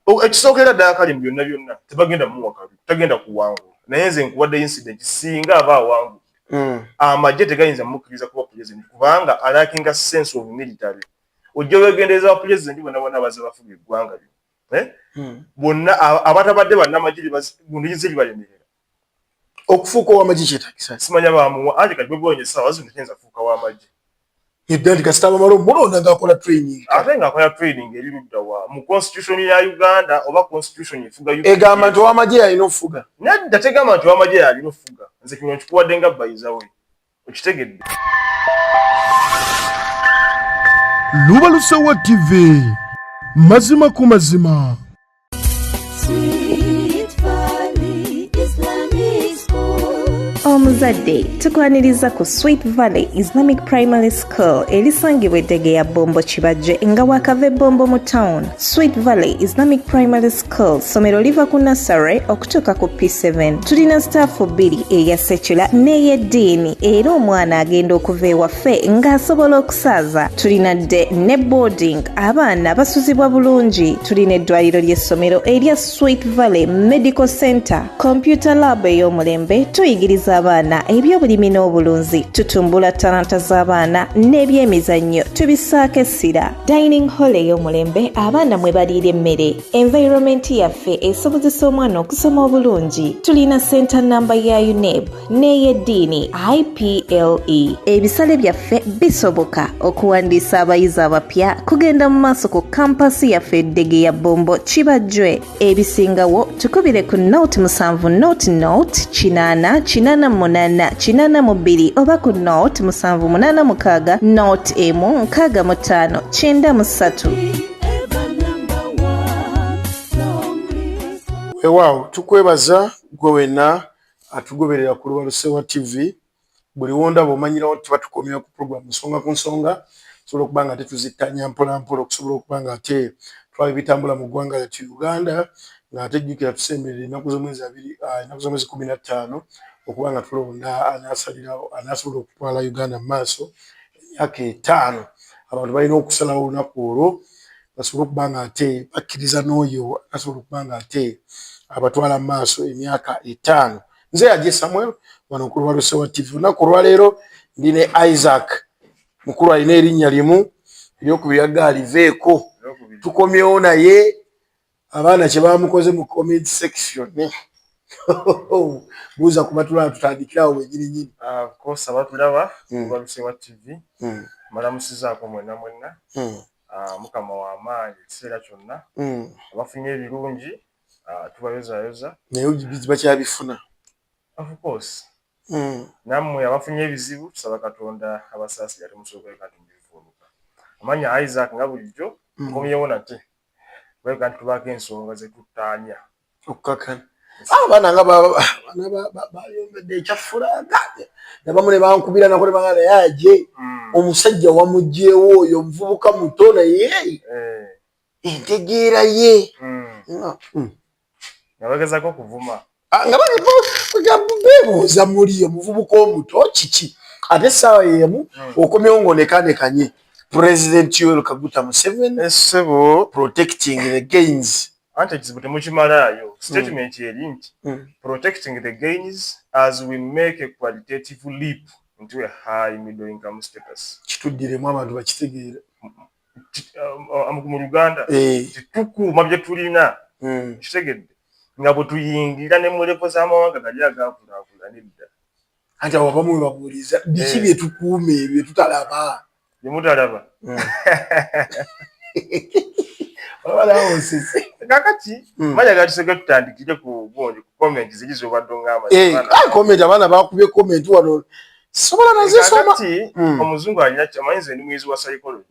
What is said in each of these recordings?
Ekisookera ddala kali mu byonna byonna tebagenda muwakabi tagenda kuwangula naye nze nkuwadde incident singa aba awangu amagye tegayinza mukkiriza kuba president kubanga alakinga sense of military ojja wegendereza wa president bonna baza bafuga eggwanga lyo bonna abatabadde bannamagye bundize libalemerera okufuuka ow'amagye kyetagisa simanya bamuwa ate kati bwebonye essaawa zino kyenza fuuka w'amagye eddali kasita bamala mulonda ng'akola training ate ng'akola training eri ludda wa mu constitution ya Uganda oba constitution efuga egamba nti ow'amagye yalina okufuga nedda tegamba nti ow'amagye yalina okufuga nze kino nkikuwadde nga bayizawe okitegedde Lubalusewa TV mazima ku mazima. Omuzadde tukwaniriza ku Sweet Valley Islamic Primary School erisangibwa Eddegeya Bombo Kibajje nga wakava Bombo mu town. Sweet Valley Islamic Primary School somero liva ku nursery okutuuka ku P7. Tulina staff 2 eya secular n'ey'eddiini era omwana agenda okuva ewaffe ng'asobola okusaaza. Tulina dde ne boarding abaana basuzibwa bulungi. Tulina eddwaliro ly'essomero erya Sweet Valley Medical Center, computer lab ey'omulembe, tuyigiriza abaana ebyobulimi n'obulunzi, tutumbula talanta z'abaana n'ebyemizannyo tubisaako essira. Dining hall ey'omulembe abaana mwe baliira emmere. Environment yaffe esobozesa omwana okusoma obulungi. Tulina center number ya UNEB n'ey'eddiini IPLE. Ebisale byaffe bisoboka okuwandiisa abayizi abapya kugenda mu maaso ku kampasi yaffe Eddegeya Bombo Kibajje. Ebisingawo tukubire ku note 7 note 8 8 oba ku note 786 note 165 93. Weewaawo tukwebaza gwe wenna atugoberera ku Lubalusewa TV buli wondaba omanyirawo tuba tukomera ku program nsonga ku nsonga tusobola okuba nga tetuzittanya mpola mpola okusobola okuba nga ate twali bitambula mu ggwanga lyattu Uganda ng'ate jjukira tusemberera ennaku z'omwezi 15 okuba nga tulonda anaasobola okutwala Uganda mu maaso emyaka 5 abantu balina okusalawo olunaku olwo basobola okuba nga ate bakkiriza n'oyo asobola okuba nga ate abatwala mu maaso emyaka 5. Nze Ajje Samuel wano ku Lubalusewa TV. Olunaku olwaleero ndi ne Isaac mukulu alina erinnya limu eryokubiri yagga aliveeko tukomyewo naye abaana kye bamukoze mu comment section buuza kuba tulaba tutandikirawo wenyininyini kosa batulaba Lubalusewa TV malamusizaako mwenna mukama w'amaanyi ekiseera kyonna abafunye ebirungi tubayozayoza naye bakyabifuna of course nammwe abafunye ebizibu tusaba Katonda abasaasira temusobola kati mubivuunuka amanya Isaac nga bulijjo nkomyewo nate baleka nti tubaako ensonga zetutaanya okukakana abaana nga bayombedde ekyafulaga nabamu ne bankubira nako ne bagamba naye Ajje omusajja wamugjeewo oyo omuvubuka muto naye entegeera ye nga bagezako okuvuma nga beebuuza muli omuvubuka omuto kiki ate essaawa yemu okomyewo ng'onekanekanye President Yoweri Kaguta Museveni essebo protecting the gains. Anti ekizibu temukimalayo statement eri nti protecting the gains as we make a qualitative leap into a high middle income status. Kituddiremu abantu bakitegeera mu Luganda tukuuma bye tulina kitegedde nga bwe tuyingira ne mu levo z'amawanga gali agaakulaakula nedda anti abo abamu babuuliza biki bye tukuuma ebyo tutalaba bye mutalaba kakati majaga tuseke tutandikire ku comment ziri zobadde ng'ama comment abaana bakubye comment wano sobola nazisoma omuzungu alina amanyize ndi mwizi wa psychology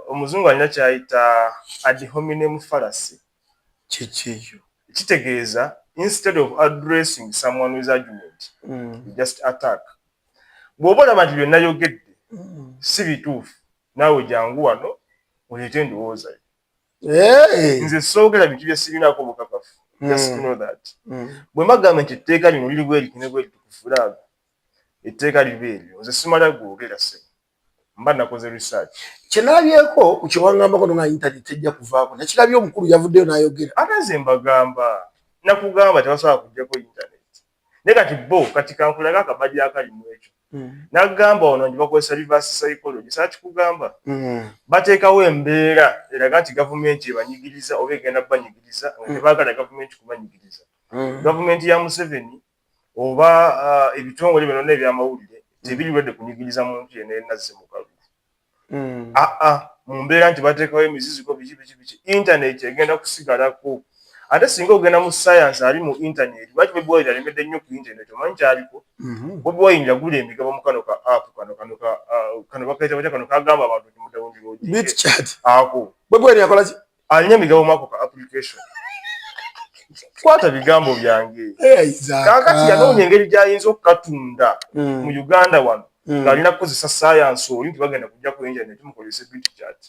omuzungu alina kyayita ad hominem fallacy kikiyo kitegeeza instead of addressing someone with argument you just attack bw'oba olaba nti byonna yogedde si bituufu naawe jangu wano oleete endowooza nze soogera bintu bye sibinaako bukakafu just to know that bwe mbagamba nti etteeka lino liri bwe litine bwe litukufu laaga etteeka liba eryo nze simala gwogera se mba nakoze research kyenabyeko ku kyewangambako nga internet ejja kuvaako nakirabye omukulu yavuddeyo n'ayogera ate nze mbagamba nakugamba tebasobola kujjako internet naye kati bo kati kankulaga akabadi akali mu ekyo nagamba ono nti bakozesa reverse psychology saakikugamba bateekawo embeera eraga nti gavumenti ebanyigiriza oba egenda kubanyigiriza nga tebaagala gavumenti kubanyigiriza gavumenti ya Museveni oba ebitongole byonna ebyamawulire tebirirwedde kunyigiriza muntu yenna yenazze mu kalulu mu mbeera nti bateekawo emiziziko biki internet egenda kusigalako ate singa ogenda mu science ali mu internet lwaki Bobi Wine alemedde nnyo ku internet omanyi kyaliko Bobi Wine yagula emigabo mu kano ka app kano bakaita batya kano kagamba abantu nti mudawundiro BitChat ako Bobi Wine yakola ki alina emigabo mako ka application kwata bigambo byange kakati yanoonya engeri gy'ayinza okukatunda mu Uganda wano ng'alina kukozesa science oli nti bagenda kujja ku internet mukozese BitChat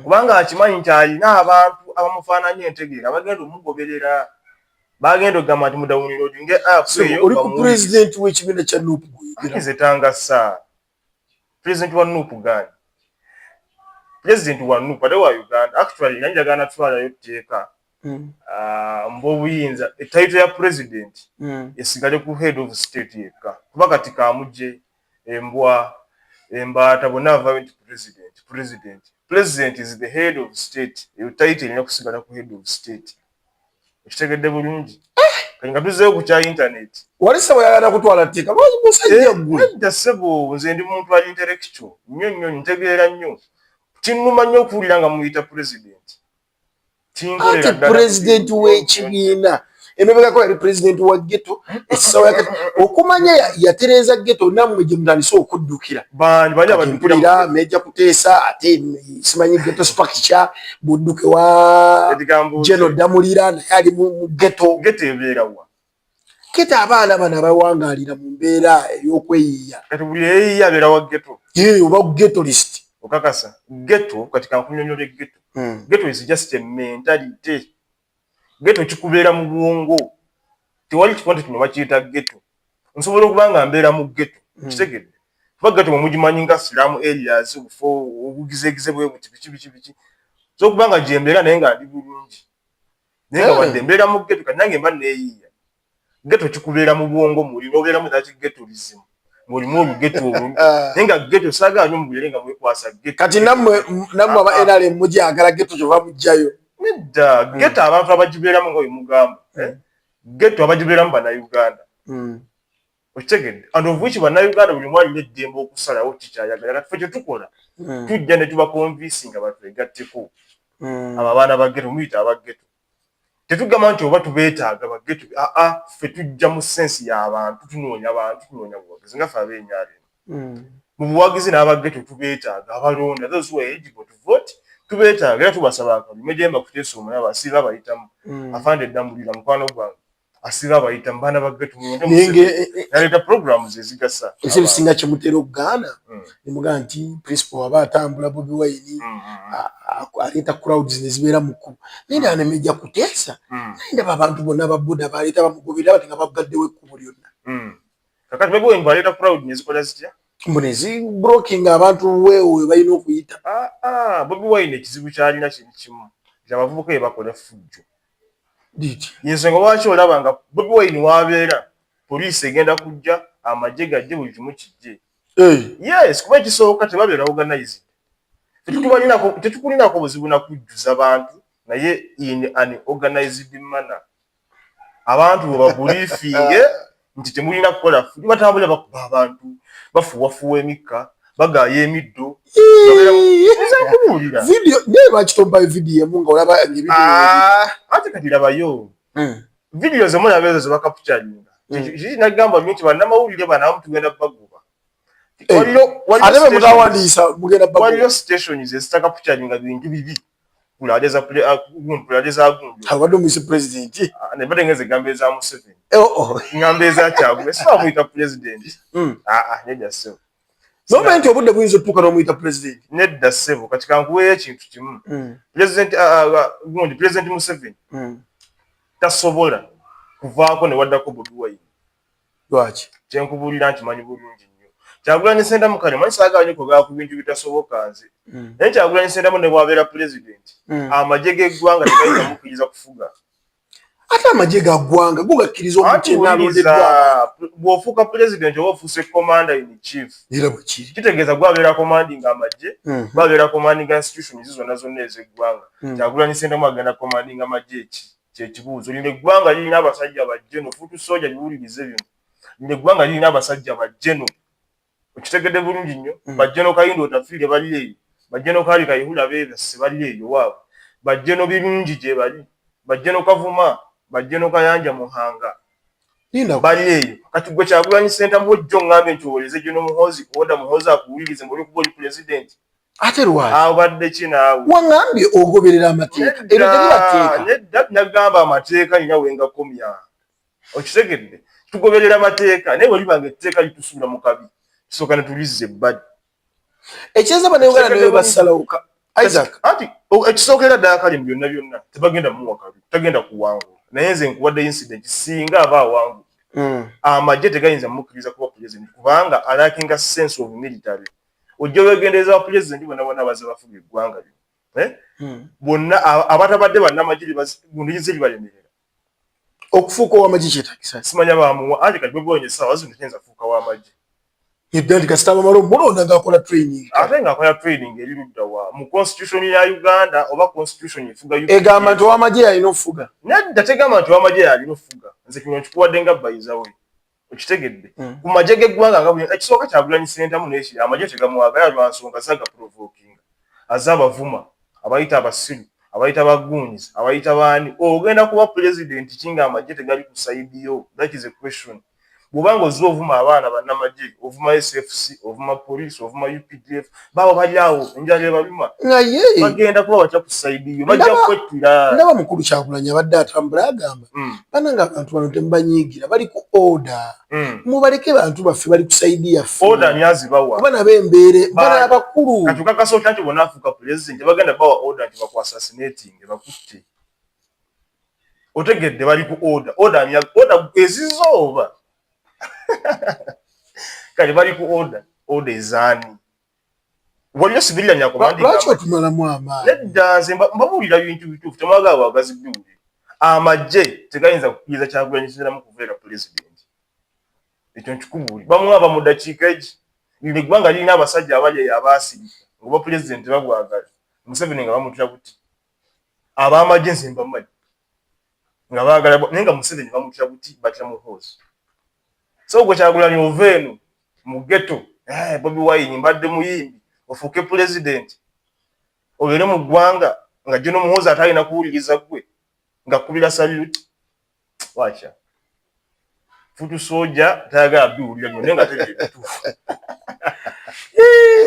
kubanga akimanyi nti alina abantu abamufaananya entegeera bagenda omugoberera bagenda okugamba nti mudawuniro nge apps eyo oli ku president w'ekibiina kya NUP nze tangasa president wa NUP gani president wa NUP ate wa Uganda actually yanjagana twalayo tteeka mb'obuyinza etaito ya president esigale ku head of state yekka kuba kati kamugye embwa embaata bonna bava nti president is the head of state eyo taito erina kusigala ku head of state ekitegedde bulungi kati nga tuzzeeyo ku kya internet wali sebo yagala kutwala tteeka lwaki musajja ggwe edda sebo nze ndi muntu ali intellectual nnyo ntegeera nnyo kinnuma nnyo okuwulira nga muyita president ati president w'ekibiina emabegako yali president wa ghetto ekisawo yakati okumanya yatereeza ghetto nammwe gye mutandise okuddukira mpulira Meja Kuteesa ate simanyi ghetto structure budduke wa Jeno Damulira naye ali mu ghetto ebeerawa ghetto abaana bano abawangaalira mu mbeera ey'okweyiiya kati buli eyiiya abeera wa ghetto oba ghetto list okakasa ghetto kati kankunyonyola ghetto ghetto is just a mentality ghetto kikubeera mu bwongo tewali kikonte kino bakiyita ghetto nsobola okuba nga mbeera mu ghetto kitegedde kuba ghetto mwemugimanyi nga slum areas obugizegize bwe buti biki so okuba nga gye mbeera naye nga ndi bulungi naye nga wadde mbeera mu ghetto kati nange mba neeyiiya ghetto kikubeera mu bwongo muli n'obeeramu dati ghettoism mulimu olughetto olwo naye nga ghetto saagala nnyo mugere nga mwekwasa ghetto kati nammwe aba NRM mugyagala ghetto kyova mugjayo nedda ghetto abantu abagibeeramu nga bwemugamba ghetto abagibeeramu bannayuganda okitegedde and of which bannayuganda buli mwalina eddembe okusalawo kikyayagala kati fe kyetukola tujja ne tubakonvinsinga batwegatteko abo abaana ba ghetto muyita aba ghetto tetugamba nti oba tubeetaaga ba ghetto ffe tujja mu sensi y'abantu tunoonya buwagizi nga ffe ab'enyaala mu buwagizi n'aba ghetto tubeetaaga abalonda those who are eligible to vote tubeetaaga era tubasaba akalime gye Mbakuteesa omulaba asiira abayitamu afande Damulira mukwano gwange asiira abayitamu baana ba ghetto naleeta programs ezigasa ekisinga kye mutera okugaana ne mugamba nti principal aba atambula Bobi Wine aleeta crowds ne zibeera mu kkubo naye ndaba ne Meja Kuteesa naye ndaba abantu bonna babuda baleeta bamugoberera bati nga bagaddewo ekkubo lyonna kakati Bobi Wine baleeta crowd ne zikola zitya mbone zibroking abantu wewe balina okuyita Bobi Wine ekizibu kyalina kintu kimu nti abavubuka bakola fujjo yensonga lwaki olaba nga Bobi Wine wabeera poliisi egenda kujja amagye gajje buli kimu kijje yes kuba ekisooka tebabeera organized tetukulinako buzibu na kujjuza bantu naye in an organized manner abantu webabuliifinge nti temulina kukola fujjo batambulira bakuba abantu bafuwafuwa emikka bagaaya emiddo video naye lwakitombayo video emu nga olaba ate kati labayo video zemulaba ezo zebakapucalinga kiki nagamba nti bannamawulire banamu tugenda bagoba ate be mutawandiisa mugenda bagoba waliyo stations ezitakapucalinga bintu bibi kulaaleza gundi abadde omuyise president nebadde ngeze gamba eza Museveni ngamba eza Kyagulanyi sibamuyita president nedda ssebo nomanyi nti obudde buyinza otuuka n'omuyita president nedda ssebo kati kankuweeyo ekintu kimu president Museveni tasobola kuvaako ne waddako Bobi Wine lwaki kyenkubuulira nti manyi bulungi nnyo Kyagulanyi Ssentamu kale manyi saagala kwogera ku bintu bitasoboka nze. Naye Kyagulanyi Ssentamu ne bw'abeera pulezidenti amagye g'eggwanga tegayinza mukkiriza kufuga. Ate amagye ga ggwanga go gakkiriza omuntu yenna alondeddwa. Bw'ofuuka pulezidenti oba ofuuse commander in chief. Era bwe kiri. Kitegeeza gwabeera commanding amagye, gwabeera commanding institutions zonna ez'eggwanga. Kyagulanyi Ssentamu agenda commanding amagye kyekibuuzo. Lino eggwanga lirina abasajja bajjeno, fuutu soja biwulirize bino. Lino eggwanga lirina abasajja bajjeno. Okitegedde bulungi nnyo. Bajjeno Kayindo Otafiire bali eyo. Bajjeno Kaali Kayihura Beebase bali eyo waabwe. Bajjeno Birungi gye bali. Bajjeno Kavuma, Bajjeno Kayanja Muhanga. Bali eyo. Kati gwe Kyagulanyi Ssentamu ojjo ng'ambe nti owoleze General Muhoozi, oda Muhoozi akuwulirize ng'oli kuba oli pulezidenti. Ate lwaki? Abadde ki naawe? Wangambye ogoberera amateeka. Ero tebibateeka. Nedda nagamba amateeka nina wengakomya. Okitegedde? Tugoberera amateeka naye bwe libanga etteeka litusuula mu kabi. Tusooka ne tulizza ebbali. Ekyeza bannayuganda ne basalawo Isaac. Anti ekisookera ddala kale mu byonna byonna tebagenda muwa kabi. Tagenda kuwangula. Naye nze nkuwadde incident singa aba awangula. Amagye tegayinza mukkiriza kuba pulezidenti kubanga alakinga sense of military. Ojja weegendereza abapulezidenti bonna bonna baze bafuga eggwanga lino. Bonna abatabadde bannamagye gundize libalemerera. Okufuuka ow'amagye kyetagisa. Simanya baamuwa ate kati bwe boonye essaawa zino tayinza kufuuka w'amagye. Yedda nti kasita bamala mulonda ng'akola training. Ate ng'akola training eri ludda wa mu constitution ya Uganda oba constitution efuga Uganda. Egamba nti ow'amagye yalina okufuga. Nedda tegamba nti ow'amagye yalina okufuga. Nze kino nkikuwadde nga bayizawe. Okitegedde? Ku magye g'eggwanga nga buli ekisooka Kyagulanyi Ssentamu n'ekiri amagye tegamwagala lwa nsonga zaga provoking. Azza abavuma, abayita abasiru, abayita abagunyizi, abayita baani. Ogenda kuba pulezidenti kinga amagye tegali ku side yo. That is a question. Bw'obanga ozza ovuma abaana bannamagye, ovuma SFC, ovuma police, ovuma UPDF, babo bali awo enjala ebaluma. Bagenda kuba batya ku side yo. Bajja kwettira. Ndaba mukulu Kyagulanyi abadde atambula agamba. Bannanga abantu bano temubanyiigira bali ku order. Mubaleke bantu baffe bali ku side yaffe. Order nyazibawa. Kuba nabo embeere bana abakulu. Kati kakasooka nti bonna afuuka pulezidenti bagenda bawa order nti baku assassinating bakutte. Otegedde bali ku order. Order ezizooba. Kali bali ku order ezaani. Waliyo civilian ya commanding. Lwaki otumalamu amaanyi? Nedda nze mbabuulira bintu bituufu temwagala bwagazi biwulire. Amagye tegayinza kukkiriza Kyagulanyi Ssentamu kubeera pulezidenti. Ekyo nkikubuulira. Bamwaba mu ddakiika egi. Lino eggwanga lirina abasajja abali abaasirika ng'oba pulezidenti babwagala. Museveni nga bamutira buti. Ab'amagye nze mbamanyi. Nga baagala naye nga Museveni bamutira buti batira Muhoozi. So gwe Kyagulanyi ova eno mu ghetto, Bobi Wine mbadde muyimbi, ofuuke pulezidenti. Obeere mu ggwanga nga General Muhoozi atalina kuwuliriza gwe nga kubira salute. Wacha. Futu soja tayagala biwulira nnyo naye nga tegeetuufu.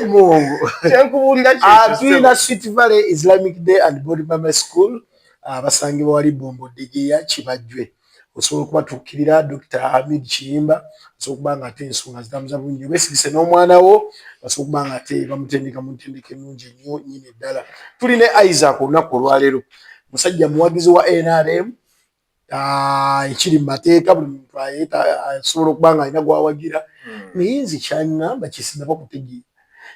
Mungu. Kyenkubuulira kyekyo. Tulina Sweet Valley Islamic Day and Body Mama School. Abasangibwa wali Bombo Degeya Kibajwe. Osobola okubatuukirira Dr. Hamid Kiyimba, osobola okuba nga ate ensonga zitamuza bulungi. Weesibise n'omwana wo, osobola okuba nga ate bamutendeka mu ntendeke ennungi ennyo nnyini eddala. Tuline Isaac olunaku olwaleero. Musajja muwagizi wa NRM, ekiri mu mateeka, buli muntu asobola okuba nga alina gw'awagira. Naye nze kyangamba kisinaba kutegeera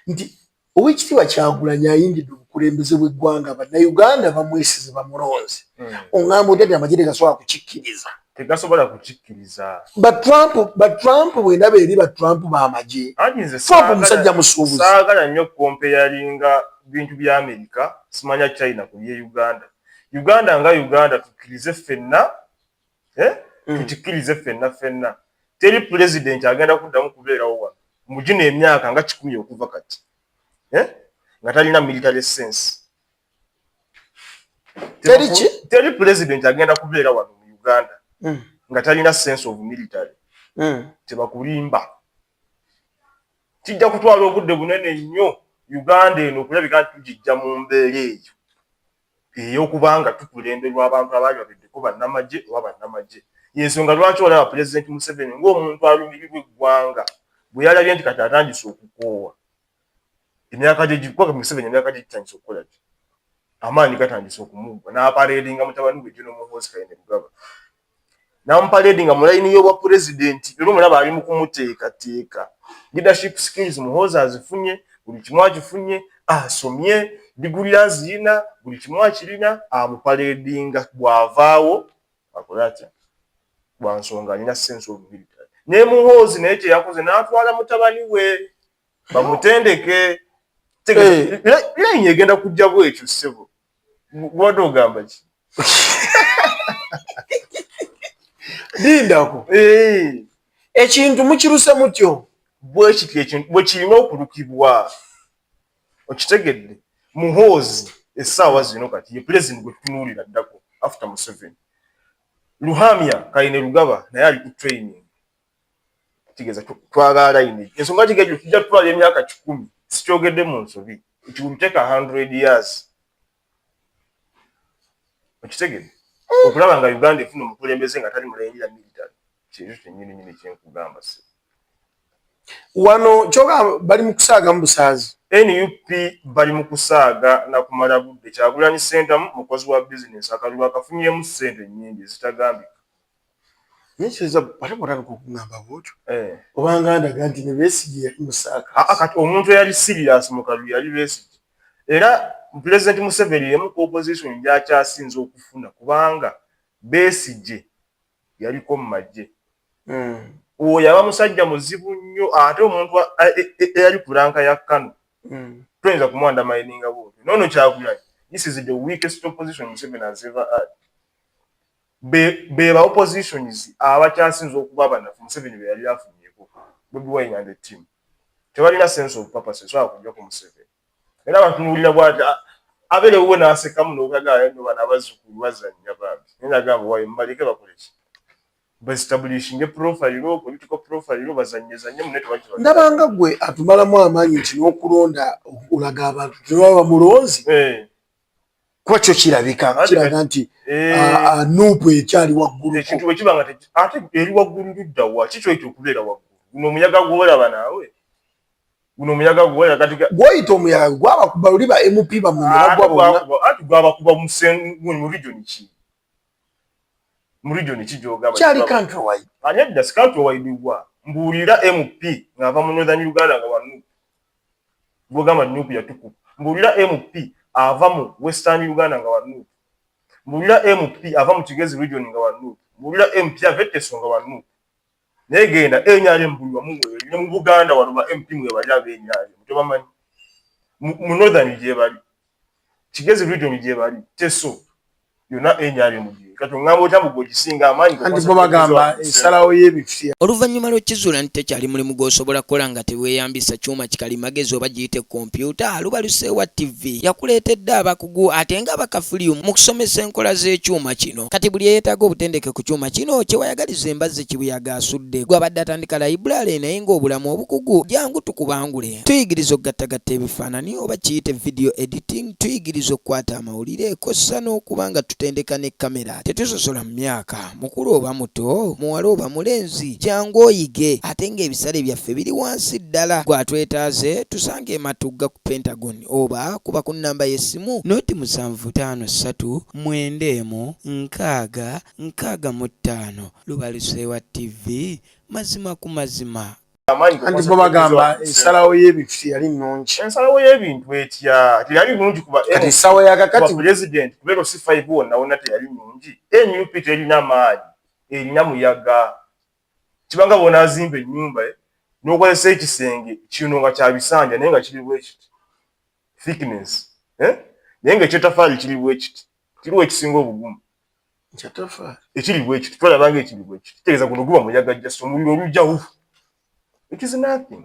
nti Oweekitiibwa Kyagulanyi ayindidde obukulembeze bw'eggwanga bannayuganda bamwesize bamulonze. Ongamba oti amagye tegasobola kukikkiriza. Tegasobola kukikkiriza. Trump bw'endaba eri Trump b'amagye. Trump musajja musuubuzi. Saagala nnyo kompeyalinga bintu bya Amerika, simanya China ku ye Uganda. Uganda nga Uganda tukkirize ffenna, tukikkirize ffenna. Teri pulezidenti agenda kuddamu kubeerawo wano. Mu gino emyaka nga 10 okuva kati. Nga talina military sense. Teri president agenda kubeera wano mu Uganda nga talina sense of military. Tebakulimba. Kijja kutwala obudde bunene nnyo Uganda eno okulabika tujijja mu mbeera eyo ey'okubanga tukulemberwa abantu abaali babeddeko bannamagye oba bannamagye. Y'ensonga lwaki olaba President Museveni ng'omuntu alumirirwa eggwanga bwe yalabye nti kati atandise okukoowa. Emyaka gye gikukwaka Museveni emyaka gye gitandise okukola ki? Amaanyi gatandise okumuggwa n'apareedinga mutabani we General Muhoozi Kainerugaba. N'amupareedinga mu layini y'obwa pulezidenti era omulaba ali mu kumuteekateeka. leadership skills Muhoozi azifunye, buli kimu akifunye, asomye, diguli azirina, buli kimu akirina, amuparedinga bw'avaawo akola atya bwansonga alina sense of military. Ne Muhoozi naye kye yakoze n'atwala mutabani we bamutendeke. Lenye egenda kujja bwekyo ssebo. Gw'odde ogamba ki? Lindako. Ekintu mukiruse mutyo. Bwekityo ekintu bwe kirina okulukibwa. Okitegedde? Muhoozi essaawa zino kati ye president gwe tutunuulira ddako after Museveni. Luhamya Kainerugaba naye ali ku training. Kigeza twagala ine. Ensonga kigejo tujja tutwala emyaka 10. Sikyogedde mu nsobi. It will take 100 years. Okitegedde? Okulaba nga Uganda efuna omukulembeze nga tali mulengira military. Kyejo kyennyini kyenkugamba se. Wano kyoga bali mu kusaaga mu busaazi. NUP bali mu kusaaga na kumala budde. Kyagulanyi Center mukozi wa business akalulu akafunyemu ssente nnyingi zitagambika. Nikiza batabona kugamba bwotyo. Obanga ndaga nti ne Besigye yali musaaka. Kati omuntu eyali serious mu kalulu yali Besigye. Era President Museveni yemu ku opposition yakyasinze okufuna kubanga Besigye yaliko mu magye. Oyo yaba musajja muzibu nnyo ate omuntu eyali ku ranka ya Kano. Tuyinza kumwanda mininga bwotyo. Nono Kyagulanyi. This is the weakest opposition Museveni has ever had. Beba oppositions abakyasinze okuba banafu Museveni be yali afunyeko. Bobi Wine and the team. Tebalina sense of purpose so akujja ku Museveni. Era batunulira bwati abere uwe naseka muno okagala ndo bana bazukulu bazanya babi. Nina gamba wayi mbalike bakoleki. Establishing a profile lo political profile lo bazanyezanye mu network. Ndabanga gwe atumalamu amanyi nti n'okulonda olaga abantu tebaba mulonzi. Kwa kyo kirabika kiraga nti nupu ekyali waggulu. Ekintu bwe kibanga ate eri waggulu ludda wa kikyo ekyo okubeera waggulu. Guno omuyaga gwolaba naawe. Guno omuyaga gwolaba katika gw'oyita omuyaga gwabakuba luli ba MP bamunye bagwa bonna. Ati gwabakuba mu region ki? Mu region ki gy'ogamba? Kyali countrywide. Anyadda si countrywide wa. Mbuulira MP ng'ava mu Northern Uganda nga wanu. Gwogamba nupu yatukuka. Mbuulira MP ava mu Western Uganda nga wanu. Mbuulira MP ava mu Kigezi region nga wanu. Mbuulira MP aveteso nga wanu. Negenda enyaale mbulwa mu ne mu Buganda wano ba MP mwe bali abenyaale. Mutobamanyi. Mu Northern gye bali. Kigezi region gye bali. Teso yona enyaale mu gye. Kati ngambo tambu gojisinga amanyi ko. Andi bagamba esalawo y'ebifiya. Oluvannyuma lw'ekizuula nti tekyali mulimu gw'osobola kukola nga teweeyambisa kyuma kikalimagezi oba giyite kompyuta, Lubalu Sewa TV yakuleetedde abakugu ate nga bakafuli mu kusomesa enkola z'ekyuma kino. Kati buli eyeetaaga obutendeke ku kyuma kino kye wayagaliza embazzi kibuyaga asudde. Gwabadde atandika library naye ng'obulamu obukugu jangu tukubangule. Tuyigiriza okugattagatta ebifaananyi oba kiyite video editing, tuyigiriza okukwata amawulire kossa n'okuba nga tutendeka ne kamera. Tetusosola mu myaka, mukulu oba muto, muwala oba mulenzi, jangu oyige ate ng'ebisale byaffe biri wansi ddala. Gwatwetaaze tusange ematugga ku Pentagon oba kuba ku nnamba y'essimu noti 757 Lubalu Sewa TV, mazima ku mazima. Andi bagamba esalawo y'ebifiya yali nnungi. Ensalawo y'ebintu etya teyali nnungi kuba kati essawa ya kakati president kubera C5 wonna teyali nnungi. NUP terina maanyi erina muyaga. Kibanga bona azimba ennyumba n'okozesa ekisenge kino nga kya bisanja naye nga kiri bwekiti. Thickness. Naye nga ekyetafaali kiri bwekiti. Kiriwo ekisinga obugumu. Kyetafaali. Ekiri bwekiti. Twalabanga ekiri bwekiti. Kitegeeza guno guba muyaga just omuliro olujja wu. It is nothing.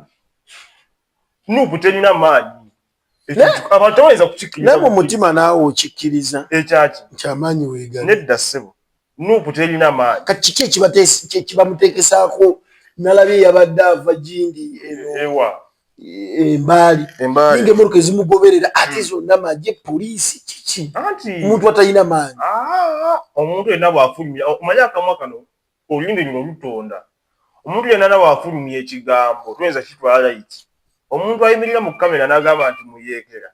Nupu terina maanyi. Abantu bayinza kukikkiriza. Nabo mutima naawe okikkiriza. Ekyaki. Kyamaanyi weegala. Nedda ssebo. Nupu terina maanyi. Kati kiki ekibamuteekesaako nalabye yabadde ava Gindi ewa embaali ng'emmotoka ezimugoberera ate zonna magye poliisi kiki omuntu atalina maanyi. Omuntu yenna bw'afulumya omanyi akamwa kano olulimi luno lutonda. Omuntu yenna bw'afulumya ekigambo tuyinza kitwala iti omuntu ayimirira mu kamera n'agamba nti muyeekera.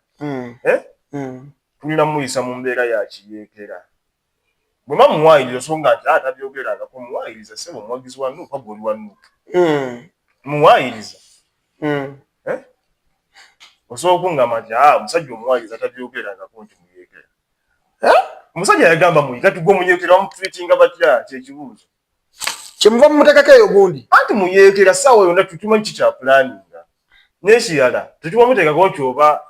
Tulina muyisa mu mbeera ya kiyeekera. Bwe muwayiriza so nga nti atabyogerangako muwayiriza ssebo omuwagizi wa Nuupu gwe oli wa Nuupu. Muwayiriza Osobola okungamba nti omusajja omuwagiza tabyogera konti muyeekera. Omusajja yagamba muyika tugwe munyeekera bamutreatinga batya kyekibuuzo. Kyemuva mumuteekako eyo gundi. Anti muyeekera ssaawa yonna tukimanyi kikyapulaninga. N'ekirala tetubamuteekako kyoba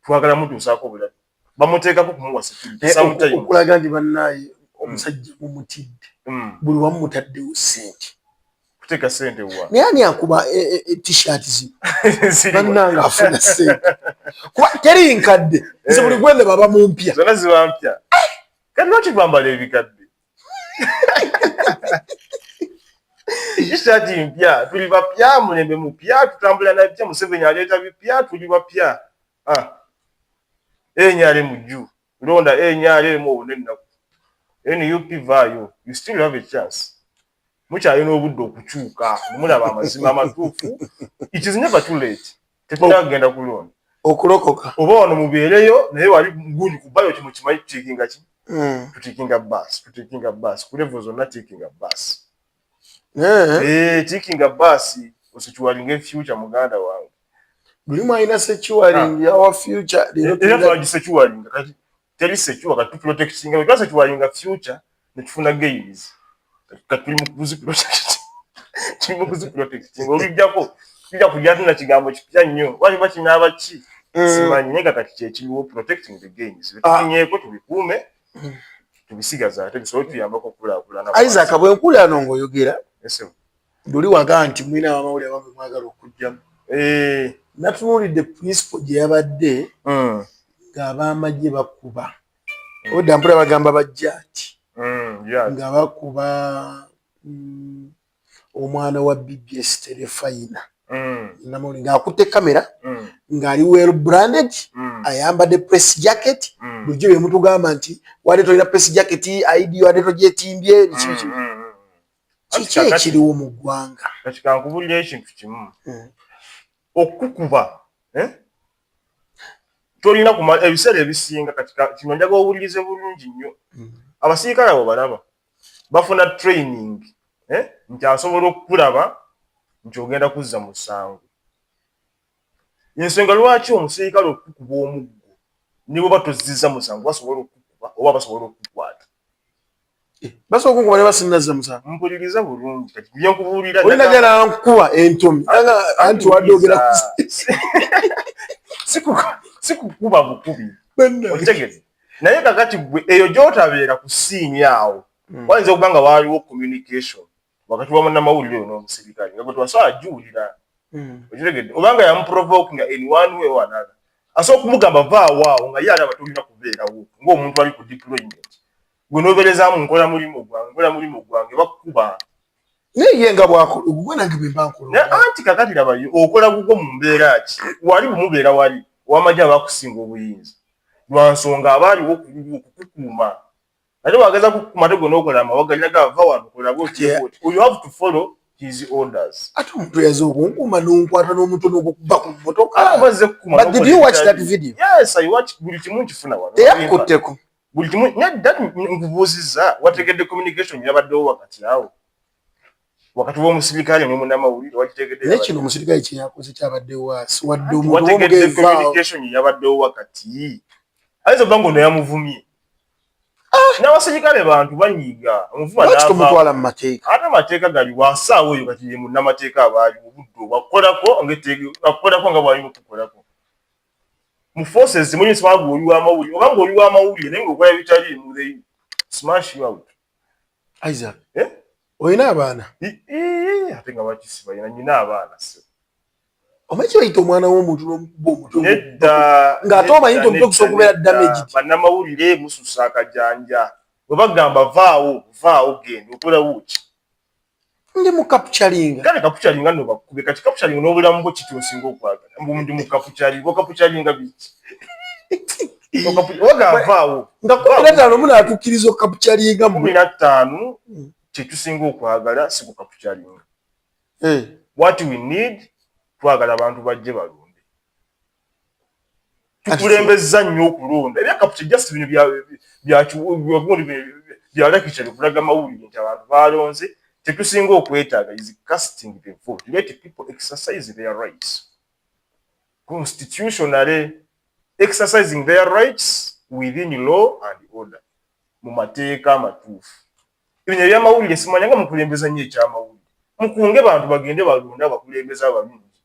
twagala mutuusaako obulabe. Bamuteekako kumuwa security. Okulaga nti bannaaye omusajja mumutidde. Buli wamu mutaddewo ssente. Kuteeka ssente wa. Naye ani akuba t-shirt zino? Bannanga afuna ssente. Kuba teri nkadde. Nze buli gwende baba mu mpya. Zonna ziba mpya. Kati lwaki twambala ebikadde? T-shirt mpya, tuli bapya, mulembe mupya, tutambula na bipya, Museveni aleeta bipya, tuli bapya. Enyale mujju. Londa enyale mu obunennaku. NUP vaayo, you still have a chance. Mukyalina obudde okukyuka, mulaba amazima amatuufu. It is never too late. Tetunagenda kulonda. Okulokoka. Oba wano mubeereyo naye wali gundi kubayo kimu kimanyi tutekinga ki? Tutekinga bus. Ku level zonna tekinga bus. Tekinga bus osekiwalinga future muganda wange. Buli alina securing our future. Era twagisecuringa kati teri secure kati protecting nga securinga future ne tufuna gains. Kati tuli mu kuziprotect. Tuli mu kuziprotecting. Olijjako kujja tuna kigambo kipya nnyo. Wali bakinaaba ki? Simanyi naye kati kyekiriwo protecting the gains. Tukinyeeko tubikuume. Tubisigaza ate bisobola tuyambako okulaakulana. Isaac bwenkula ano ng'oyogera. Yes. Ndoli wagaa nti mwina abamawulire abamu mwagala okujjamu. Natunuulidde principle gye yabadde ng'abamagye bakuba. Odda mpula bagamba bajjaati. Nga bakuba omwana wa BBS Terefayina. Ng'akutte kamera ng'ali well branded, ayambadde press jacket. Bulijjo bye mutugamba nti wadde tolina press jacket, ID wadde togyetimbye. Kiki ekiriwo mu ggwanga? Kati kankubulira ekintu kimu. Okukuba tolina kumala ebiseera ebisinga kati kino njaga owulirize bulungi nnyo. Abasirikale abo balaba bafuna training nti asobola okukulaba nti ogenda kuzza mu ssangu. Ensonga lwaki omusirikale okukuba omuggo nibo batozizza mu ssangu basobola okukuba oba basobola okukwata. Basobola okukuba ne basinazza mu ssangu. Mpuliriza bulungi kati byenkubuulira. Olina gala nkuba entomi anti wadde ogera sikukuba bukubi. Otegeze. Naye kakati gwe eyo gy'otabeera ku siini awo. Wayinza okuba nga waaliwo communication wakati wa munnamawulire n'omusirikale nga gwe twasobola giwulira. Okitegedde obanga yamuprovokinga in one way or another. Asobola okumugamba vaawo awo nga ye alaba tolina kubeerawo ng'omuntu ali ku deployment. Gwe n'obeerezaamu nkola mulimu gwange bakukuba. Naye ye nga bw'akola gwe nange bwe mba nkola. Anti kakati labayo okola gugwo mu mbeera ki? Wali bumubeera wali ow'amagye abaakusinga obuyinza. Lwa nsonga abaaliwo okukukuuma. Ate wageza kukuuma tegwe n'okola amawaga nyaga va wano kola bw'oti. You have to follow his orders. Ate omuntu yaza okunkuuma n'onkwata n'omuntu n'okukuba ku mmotoka. Bazze kukuuma. But did you watch that video? Yes, I watched. Buli kimu nkifuna wano. Teyakutteko. Buli kimu nkubuuzizza wategedde communication yabaddewo wakati awo. Wakati w'omusirikale n'omunnamawulire wakitegedde. Naye kino omusirikale kye yakoze kyabaddewo waasi wadde omuntu wategedde communication yabaddewo wakati. Ayinza okuba ng'ono yamuvumye. N'abasirikale bantu banyiiga omuvuma lwaki tomutwala mu mateeka? Ate amateeka gali wasaawa oyo kati ye munnamateeka abaali mu budde obwakolako nga bw'alina okukolako. Mu forces mwenye simangu oli w'amawulire oba ng'oli w'amawulire naye ng'okola ebitali mu they smash you out. Isaac olina abaana? Ate nga bakisiba nyina abaana se. Omanyi bayita omwana w'omuntu n'omukuba omuto ng'ate omanyi nti omuto okusobola okubeera damaged. Bannamawulire mususa akajanja bwe bagamba vaawo genda okola wuki. Ndi mu capturing. Kale capturing nno bakube kati capturing n'obulamu bwo kiti osinga okwagala. Ndi mu capturing biki? Oga vaawo. Nga 15 munaatukkiriza capturing mu 15 kye tusinga okwagala si ku capturing. What we need twagala abantu bajje balonde. Tukulembezza nnyo okulonda. Ebya capture just bino byalakikira okulaga mawulire nti abantu balonze tetusinga okwetaaga is casting the vote. Let people exercise their rights. constitutionally exercising their rights within law and order mu mateeka amatuufu. Ebyo ebyamawulire simanyanga mukulembeza nnyo ekyamawulire. Mukunge bantu bagende balonda abakulembeza abalungi.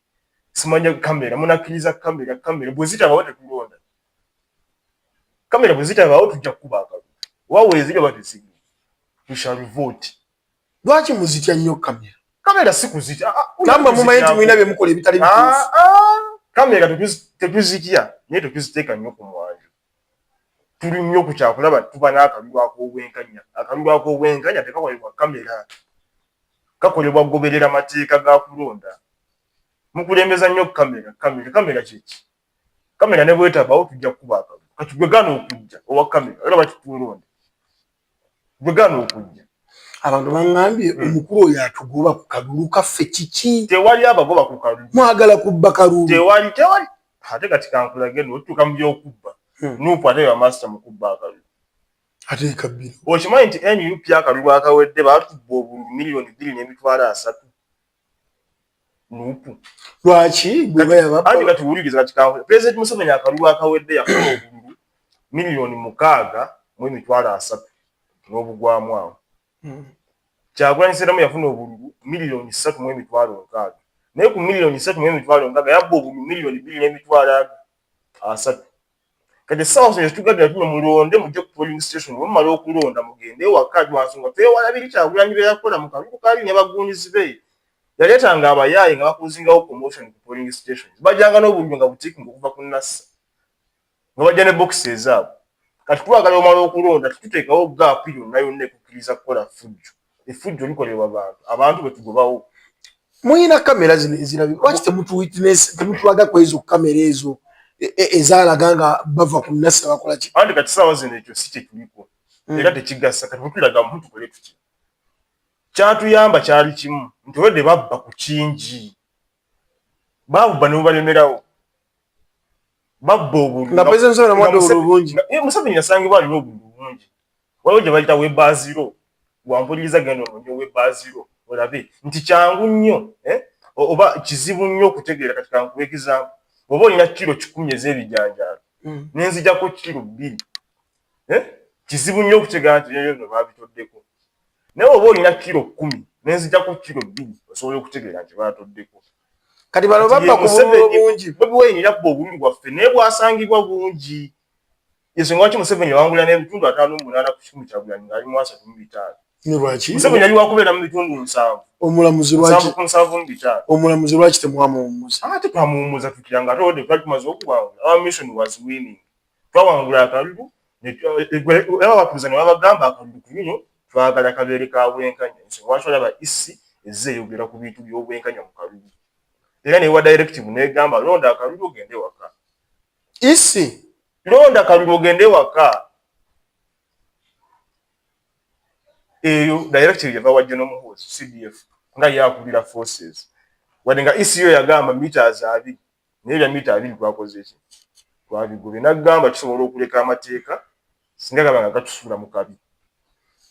Simanya kamera munakkiriza kamera bwe zitabawo tekulonda. Kamera bwe zitabawo tujja kukuba akalulu. Waawe ezirya batesiga. We shall vote. Lwaki muzitya nnyo kamera? Kamera si kuzitya. Kamba mumanyi nti mulina bye mukola ebitali bituufu. Kamera tetuzitya naye tetuziteeka nnyo ku mwanjo. Tuli nnyo ku kyakulaba tuba n'akalulu ak'obwenkanya. Akalulu ak'obwenkanya tekakolebwa kamera. Kakolebwa kugoberera mateeka ga kulonda. Mukulembeza nnyo kamera kiki? Kamera ne bwetabawo tujja kukuba akalulu. Kati gwe gaana okujja owa kamera era bakitulonda. Gwe gaana okujja. Abantu bangambye omukulu oyo atugoba ku kalulu kaffe kiki? Tewali abagoba ku kalulu. Mwagala kubba kalulu. Tewali. Ate kati kankulage n'otuuka mu by'okubba. Nuupu ate ya master mu kubba akalulu. Ate kabbiro. Okimanyi nti NUP akalulu akawedde baatubba obululu miliyoni 2.3. Nuupu. Lwaki? Bweba yabappa. Ate kati wuliriza kati kankulage. President Museveni akalulu akawedde yafuna obululu miliyoni 6.3 n'obugwamu awo. Kyagulanyi Ssentamu yafuna obululu miliyoni 3.6. Naye ku miliyoni 3.6 yabba obululu miliyoni 2.3. Kati sawa so yatugadde tuno mulonde mujje ku polling station mumala okulonda mugende wakati wansonga twewalabiri Kyagulanyi be yakola mu kalulu kali ne bagunyizi be. Yaleetanga abayaaye nga bakuzingawo promotion ku polling station. Bajjanga n'obululu nga butiki okuva ku NASA. Nga bajja ne boxes ezaabo. Kati twagala omala okulonda tuteekawo gap yonna ekukkiriza kukola fujjo. Effujjo likolebwa abantu betugobawo. Muyina kamera zino ezirabika. Lwaki temutulaga ku ezo kamera ezo ezaalaga nga bava ku NASA bakola ki? Andi kati saawa zino ekyo si kyetuliko. Era tekigasa kati mutulaga muntu tukole tuki. Kyatuyamba kyali kimu nti wedde babba ku kingi. Babba ne balemerawo. Babba obululu. Nga President Museveni mwadde obululu bungi. Museveni yasangibwa alina obululu bungi. Waliwo gye bayita weba zero. Wampuliriza genda ononye weba zero. Olabe nti kyangu nnyo oba kizibu nnyo okutegeera kati kankuwekiza. Oba olina kilo 10 ez'ebijanjaalo. N'enzijjako kilo 2. Kizibu nnyo okutegeera nti bino baabitoddeko. Naye oba olina kilo 10 n'enzijjako kilo 2 osobola okutegeera nti baatoddeko. Kati bano babba ku bululu bungi. Bobi Wine yabba obululu bwaffe naye bwasangibwa bungi. Ensonga lwaki Museveni yawangula n'ebitundu 58 ku 100 Kyagulanyi ng'ali mu 35. Ne lwaki? Museveni yali wakubeera mu bitundu 7. Omulamuzi lwaki? 7.5. Omulamuzi lwaki temwamuwummuza? Ate twamuwummuza tukiranga ate wadde twali tumaze okuwangula. Our mission was winning. Twawangula akalulu aba bakuza ne babagamba akalulu kuno twagala kabeere ka bwenkanya. Ensonga lwaki olaba isi ezze eyogera ku bintu by'obwenkanya mu kalulu. Era ne wa directive n'egamba londa akalulu ogende waka. Isi? Londa akalulu ogende waka. Eyo directive yava wa General Muhoozi CDF nga yakulira forces. Wadde nga isi yo yagamba meters 2. Naye bya mita 2 twakoze ki? Twabigobye n'agamba kisobola okuleka amateeka singa gaba nga gatusula mu kabi.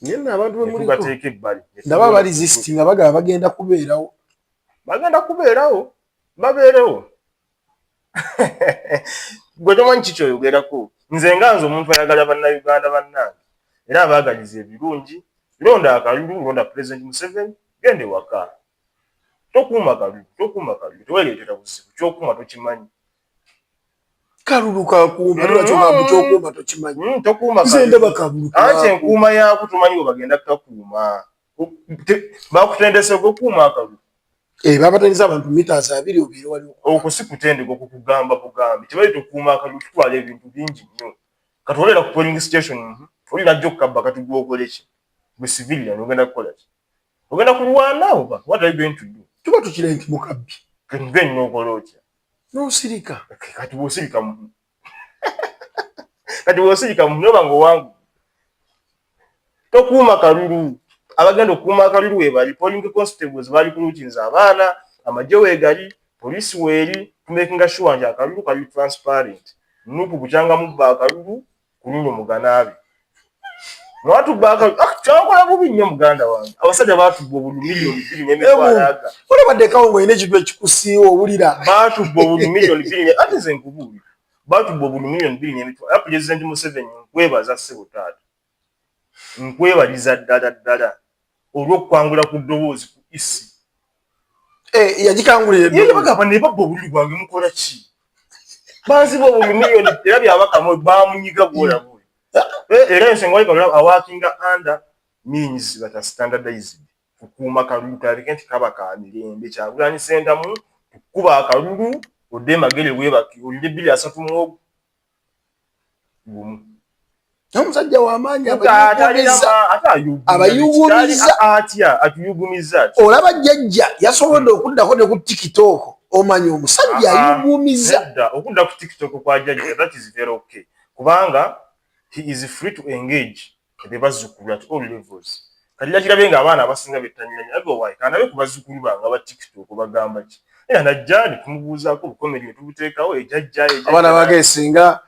Nyenna abantu be muliko. Tugateeka ebbali. Ndaba bali resisting abagala bagenda kubeerawo. Bagenda kubeerawo. Babeerewo. Gwe tomanyi kiki oyogerako. Nze nganze omuntu ayagala bannayuganda bannange. Era abaagaliza ebirungi. Londa akalulu, londa President Museveni, gende waka. Tokuuma kalulu. Teweereetera buzibu. Ky'okuuma tokimanyi. Kalulu kakuuma. Ky'okuuma tokimanyi. Tokuuma kalulu. Nze ndaba kalulu. Ate enkuuma yaako tumanyi we bagenda kukakuuma. Bakutendese okukuuma akalulu. Babataniza abantu meters 2 obeere waliwo. Okwo si kutendeka okukugamba bugambi. Tebali tokuuma akalulu tutwala ebintu bingi nnyo. Kati olera ku polling station olina jjo okukabba kati gwe okole ki? Gwe civilian ogenda kukola ki? Ogenda kulwana oba? What are you going to do? Tuba tukira nti mukabbi. Nve nnyo okola otya? N'osirika. Kati bw'osirika mu. Kati bw'osirika mu noba ng'owangu. Tokuuma kalulu. Abagenda okukuuma akalulu we bali polling constables bali kulukinza abaana, amagye weegali, poliisi weeri, tumakinga sure nti akalulu kali transparent. Nupu bukyanga mubba akalulu, kululu muganaabe. Watu baka chakola bubi nnyo muganda wange. Abasajja batubba obulu milioni 2 n'emitwalaga. Ole badeka ngo ine kitu ekikusiiwa owulira. Batubba obulu milioni 2 ate nze nkubuli. Batubba obulu milioni 2 n'emitwalaga. President Museveni nkwebaza ssebo taata. Nkwebaliza ddala olw'okwangula ku ddoboozi ku isi. Yagikangulira ddoboozi. Yeye bagamba ne babba obululu bwange mukola ki? Banziba obulu milioni era byabakamu baamunyiga bwolabo. Era ensonga wali kalula working under means that are standardized. Kukuuma kalulu kalabika nti kaba ka mirembe Kyagulanyi Ssentamu kukuba akalulu odde magere weebaki olide 230 gumu. Omusajja w'amaanyi abayugumiza atuyugumiza. Olaba jjajja yasobodde okuddako ne ku TikTok omanyi omusajja ayugumiza. Okudda ku TikTok kwa jjajja that is very okay. Kubanga he is free to engage the bazzukulu at all levels. Kalira kirabenga abaana abasinga betanyanya ago why kana be kubazzukulu banga ba TikTok bagamba ki era najjani kumubuuzaako bukomedi tubuteekawo ejjajja abaana bagesinga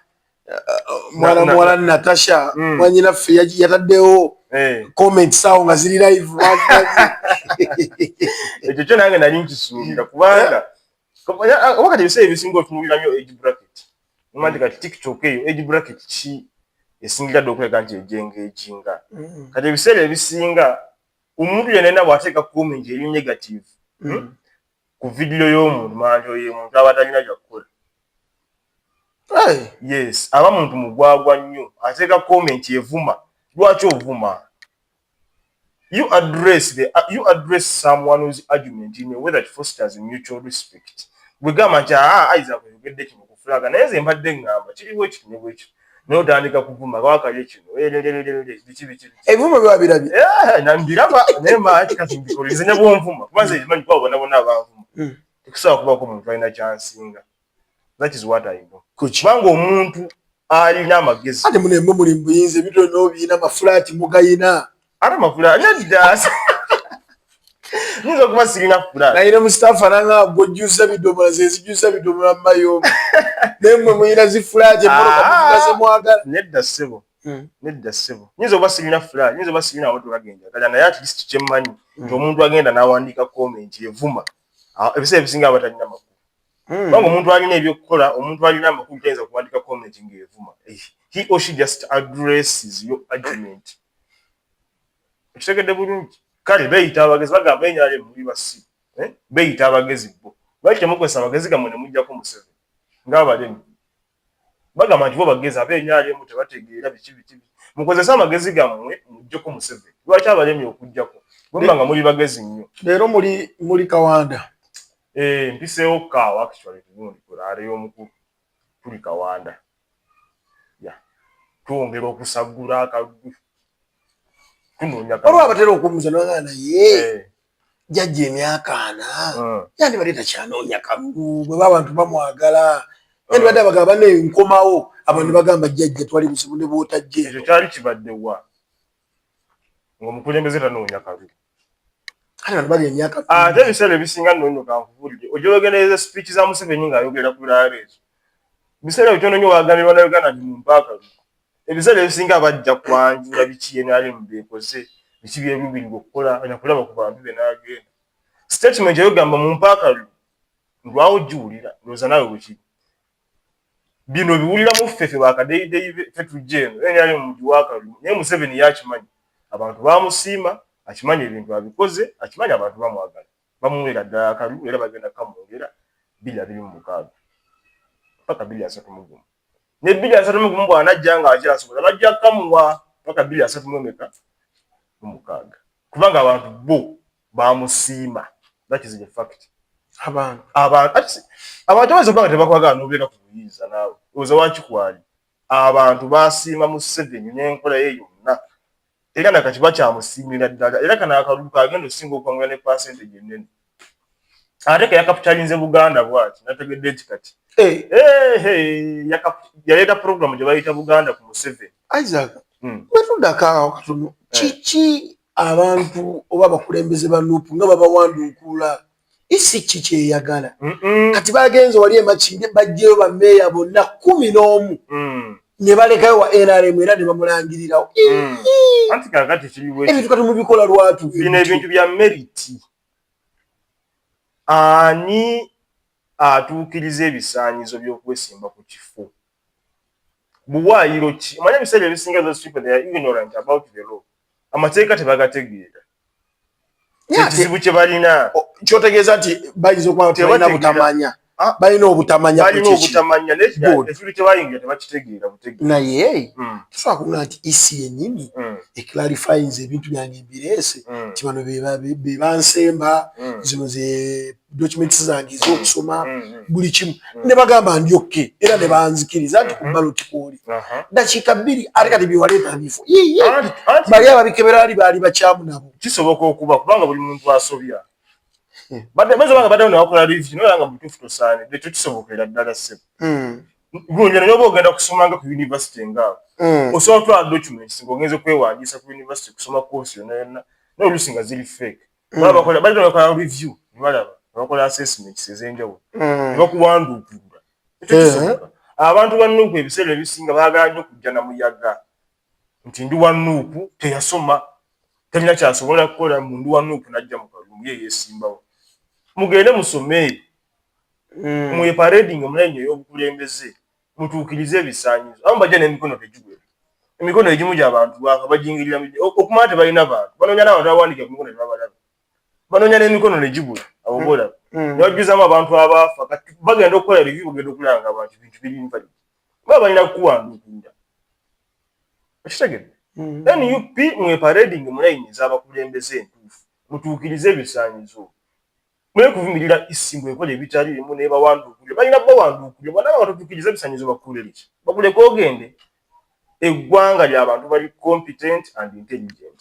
mwana Natasha mwanyina ffe yataddewo comments awo nga ziri live ekyo kyo nange nali nkisuubira kubanga wakati ebiseera ebisinga otunulira nnyo age bracket mumati kati TikTok eyo age bracket ki esingira ddala okuleka nti ejengejinga kati ebiseera ebisinga omuntu yenna bw'ateeka comment eri negative ku vidiyo y'omuntu manjo y'omuntu aba talina kyakukola. Yes, aba muntu mugwagwa nnyo ateeka comment evuma. Lwaki ovuma? You address someone's argument in a way that fosters mutual respect. Bwegamba nti Isaac yogedde kino kufulaga naye nze mbadde ngamba kiriwo ekyo ne bwekyo. N'otandika kuvuma wakali kino biki ebivumo biba birabye nambiraba naye maaki kati mbikoleze ne bwonvuma kuba nze ekimanyi kuba bona bonna abanvuma tekusaba kubaako omuntu alina kyansinga. That is what I know. Kubanga omuntu alina amagezi ate munembe muli mbuyinza ebitolo n'obiina amafulaati mugayina ate amafulaati neddaasa nyinza okuba sirina fulaati nayina Mustafa nanga gwojjusa bidomola zezijjusa bidomola mumayombo nemwe muyina zifulaati emmoloka muvuga zemwagala nedda ssebo nyinza okuba sirina fulaati nyinza okuba sirina awo tugagenda kala naye at least kyemmanyi nti omuntu agenda n'awandiika comment evuma ebiseera ebisinga aba talina makulu. Kubanga omuntu alina ebyokukola omuntu alina amakulu tayinza kuwandika comment ng'evuma. He or she just addresses your argument. Ekitegedde bulungi kale beeyita abagezi bagamba enyaale muli basi beeyita abagezi bo lwaki temukozesa amagezi gammwe ne muggyako Museveni ng'abalemi bagamba nti bo bagezi ab'enyaale emu tebategeera biki mukozese amagezi gammwe muggyeko Museveni lwaki abalemi okuggyako bwemba nga muli bagezi nnyo. Leero muli Kawanda mpiseewo kaawa actually tugundi kulaale y'omukulu tuli Kawanda twongera okusagula akalulu tunoonya olwo abatera okumuza nagana ye jjajja emyaka 4 yandibadde takyanoonya kalulu bwe abantu bamwagala yandibadde abagamba nenkomawo abantu bagamba jjajja twali buzibu ne bw'otajja ekyo kyali kibadde wa ng'omukulembeze tanoonya kalulu ate ebiseera ebisinga nno kankubulire ojja ogendereza speech za Museveni ng'ayogera ku bulaalo ezo biseera bitono nnyo wagambirwa na Uganda nti mumpaaka ebiseera ebisinga bajja kwanjula biki yenaali mubeekoze biki byerubirirwa okukola anakulaba ku bantu be n'agenda statement eyogamba mumpaaka lwawo giwulira ndowooza naawe bwekiri bino biwuliramu ffefe bakadeyideyi fe tujja eno yenaali mu mujji wa Kalulu naye Museveni yakimanyi abantu baamusiima akimanyi ebintu abikoze akimanyi abantu bamwagala bamuwera ddala akalulu era bagenda kamwongera 226 paka 231 ne 231 bw'anajja nga akyasobola bajja kamuwa paka 236 kubanga abantu bo bamusiima. That is the fact. abantu bose banga tebakwagala n'obeera ku buyinza naawe oza wakikwali abantu basiima Museveni n'enkola ye yonna era nakati bakyamusiimira ddala era kana akalulu kagenda osinga okwangula ne percentage ennene ate yakapitalinze Buganda bwati nategedde nti kati yaleeta program gye bayita Buganda ku Museveni. Isaac wetuddako katono kiki abantu oba abakulembeze ba Nuupu nga babawanduukula isi kikyeyagala kati bagenze wali emakinde bajjeyo bameeya bonna 11 ne balekayo wa NRM era ne bamulangirirawo anti kakati kiriwe ebintu kati mubikola lwatu bino ebintu bya merit ani atuukiriza ebisaanyizo by'okwesimba ku kifo buwaayiro ki omanya ebiseera ebisinga those people they are ignorant about the law amateeka tebagategeera ekizibu kye balina kyotegeeza nti bayinza okuba tebalina butamanya balina obutamanya ekintu kye bayingira tebakitegeera butegeera naye tusobola kuga nti isi yennyini eclarifyinza ebintu byange mbireese nti bano be bansemba zino ze documents zange ez'okusoma buli kimu ne bagamba ndyokke era ne banzikiriza nti ku baloti kwoli dakiika 2 ate kati byewaleeta bifo bali ababikebera ali baali bakyamu nabo kisoboka okuba kubanga buli muntu asobya banga baddawo ne bakola review naye nga mutuufu tosaanidde ekyo kisobokera ddala ssebo gunja naye oba ogenda kusomanga ku university ngaawo osobola kutwala documents ng'ogenze kwewandiisa ku university kusoma course yonna yonna naye oluusi nga ziri fake baddawo ne bakola review ne balaba ne bakola assessments ez'enjawulo ne bakuwanduukirira ekyo kisoboka abantu ba Nuupu ebiseera ebisinga baagala nnyo okujja na muyaga nti ndi wa Nuupu teyasoma talina kyasobola kukola mundu wa Nuupu n'ajja mu kalulu ye yeesimbawo mugende musome mweparading omulenyo y'obukulembeze mutuukirize ebisaanyizo abamu bajja n'emikono tegigwera emikono egimu gy'abantu bwaka bajingirira okumala tebalina bantu banoonya n'abantu abawandiika ku mikono tebabalaba banoonya n'emikono ne gibula abo boolaba ne bajjuzamu abantu abaafa kati bagenda okukola review bagenda okulanga abantu bintu biri mpali baba balina kukuwanduukirira okitegedde NUP mweparading omulenyo ez'abakulembeze entuufu mutuukirize ebisaanyizo mwe kuvumirira isimbo ekola ebitali limu ne bawanduukire balina bawanduukire bana batuukirize ebisaanyizo bakulere ki bakuleka ogende eggwanga ly'abantu bali competent and intelligent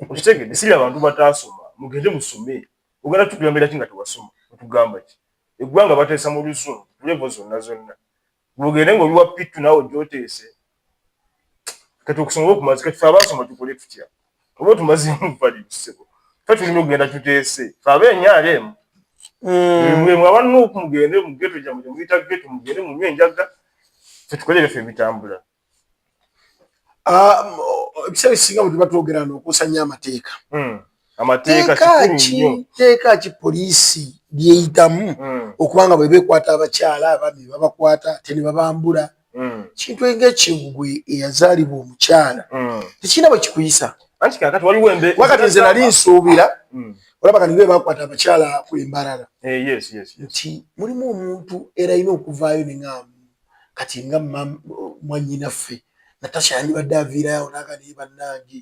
okitegedde siri abantu bataasoma mugende musome ogenda tukulembera ki nga tewasoma otugamba ki eggwanga bateesa mu luzungu levo zonna zonna bwogende ng'oli wa pitu naawe gy'oteese kati okusoma oba okumazi kati fe abaasoma tukole tutya oba tumazeemu vali tusebo fe tulina okugenda tuteese fe ab'enyaaleemu mwe aba Nuupu mugende mu geto gyammwe gye muyita geto mugende munywe enjaga fe tukole ebyo ffe ebitambula ebiseera ebisinga bwe tuba twogera n'okusanya amateeka amateeka kikulu nnyo teeka ki poliisi lyeyitamu okubanga bwe beekwata abakyala abami babakwata ate ne babambula kintu ng'ekigwe eyazaalibwa omukyala tekirina bwe kikuyisa anti kakati waliwo wakati nze nali nsuubira olaba kati ngwe bakwata abakyala ku embalala nti mulimu omuntu era alina okuvaayo ne ŋŋamba kati nga mwannyinaffe Natasha yandibadde aviirayo n'aga naye bannange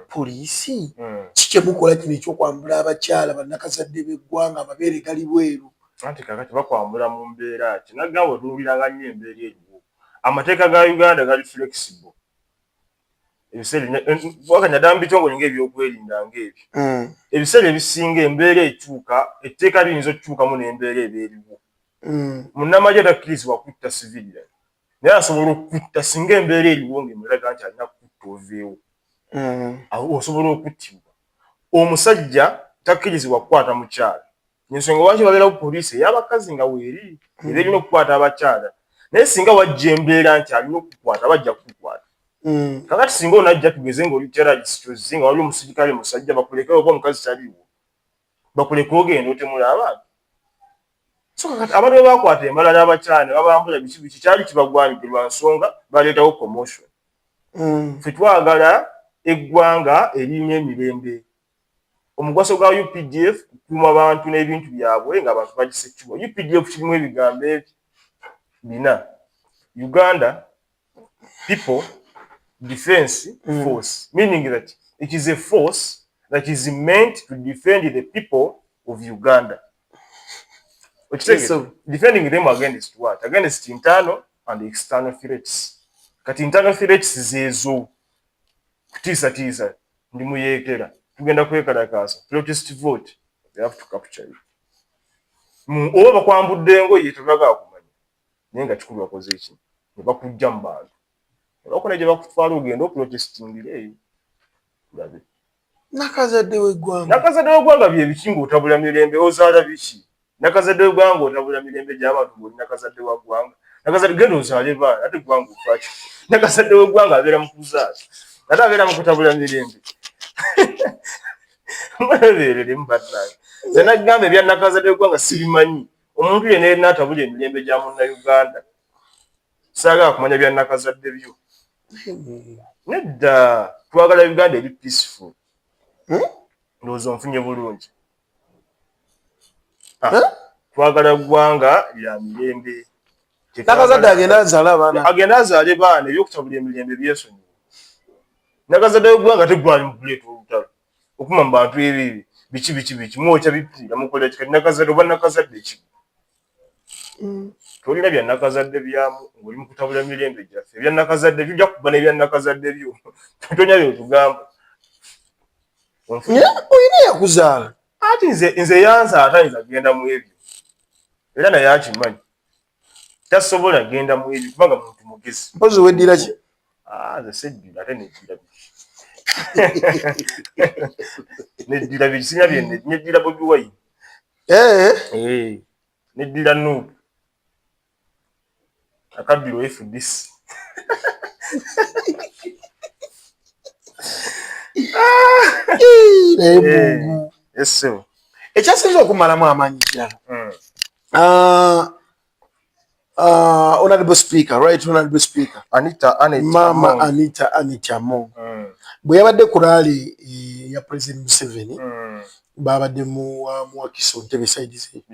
poliisi kike mukola kino ekyokwambula abakyala bannakazadde b'eggwanga amabeere gali bweru anti kakati bakwambula mu mbeera ki nagamba otunuuliranga nnyo embeera eriwo amateeka ga Uganda gali flexible ebiseera wakanyaddamu bitongole ng'ebyokwerinda ng'ebyo ebiseera ebisinga embeera ekyuka etteeka liyinza okukyukamu n'embeera ebeeriwo munnamagye takkirizibwa kutta civilian naye asobola okutta singa embeera eriwo ng'emulaga nti alina kutta oveewo awo osobola okuttibwa omusajja takkirizibwa kukwata mukyala ensonga lwaki babeerawo poliisi ey'abakazi nga weeri era erina okukwata abakyala naye singa wajja embeera nti alina okukwata bajja kukukwata kakati singa onajja tugeze ng'oli terrorist kyozzi nga wali omusirikale musajja bakuleka oba omukazi taliwo bakuleka ogenda otemula abantu so kakati abantu bwe bakwata embala n'abakyala ne babambula biki kyali kibagwanidde lwa nsonga baleetawo commotion ffe twagala eggwanga erina emirembe omugaso gwa UPDF kukuuma abantu n'ebintu byabwe ng'abantu bagisekibwa UPDF kirimu ebigambo ebyo bina Uganda People Defense Force, meaning that it is a force that is meant to defend the people of Uganda. So, defending them against what? Against internal and external threats. Kati internal threats zezo kutiisa ndi muyeekera tugenda kwekalakaasa protest vote they have to capture it. Oba bakwambudde engoye tebaga kumanya naye nga kikulu bakozeeki ne bakujja mu bantu bakona gye bakutwala ogenda oprotestingire eyo kulabe nakazadde w'eggwanga bye biki ng'otabula mirembe ozaala biki nakazadde w'eggwanga otabula mirembe gy'abantu b'oli nakazadde wa ggwanga nakazadde genda ozaale baana ate gwanga okwaki nakazadde wegwanga abeera mu kuzaala ate abeera mu kutabula mirembe mwebeerere mubaddala nze nagamba ebya nakazadde wegwanga sibimanyi omuntu yenna erina atabula emirembe gya munnayuganda saagala kumanya bya nakazadde byo nedda twagala Uganda eri peaceful ndowooza onfunye bulungi twagala ggwanga lya mirembe nakazadde agenda azaale baana ebyokutabula emirembe byesonyiwa nakazadde w'eggwanga tegwali mu kuleeta olutalo okuma mu bantu ebibi biki mwokya bipira mukola kikati nakazadde oba nakazadde ki tolina bya nakazadde byamu ng'oli mu kutabula mirembe gyaffe ebya nakazadde bijja kuba n'ebya nakazadde byo tonya byotugamba oyina yakuzaala ati nze yanza atayinza genda mu ebyo era naye akimanyi tasobola genda mu ebyo kubanga muntu mugezi mpozi weddira ki nze seddira ate neddira biki neddira biki sina neddira Bobi Wine neddira Nuupu akabbiro FDC ekyasinza okumalamu amaanyi kirala honorable speaker mama Anita Among bwe yabadde ku laali ya president Museveni babadde mu Wakiso Ntebe side ze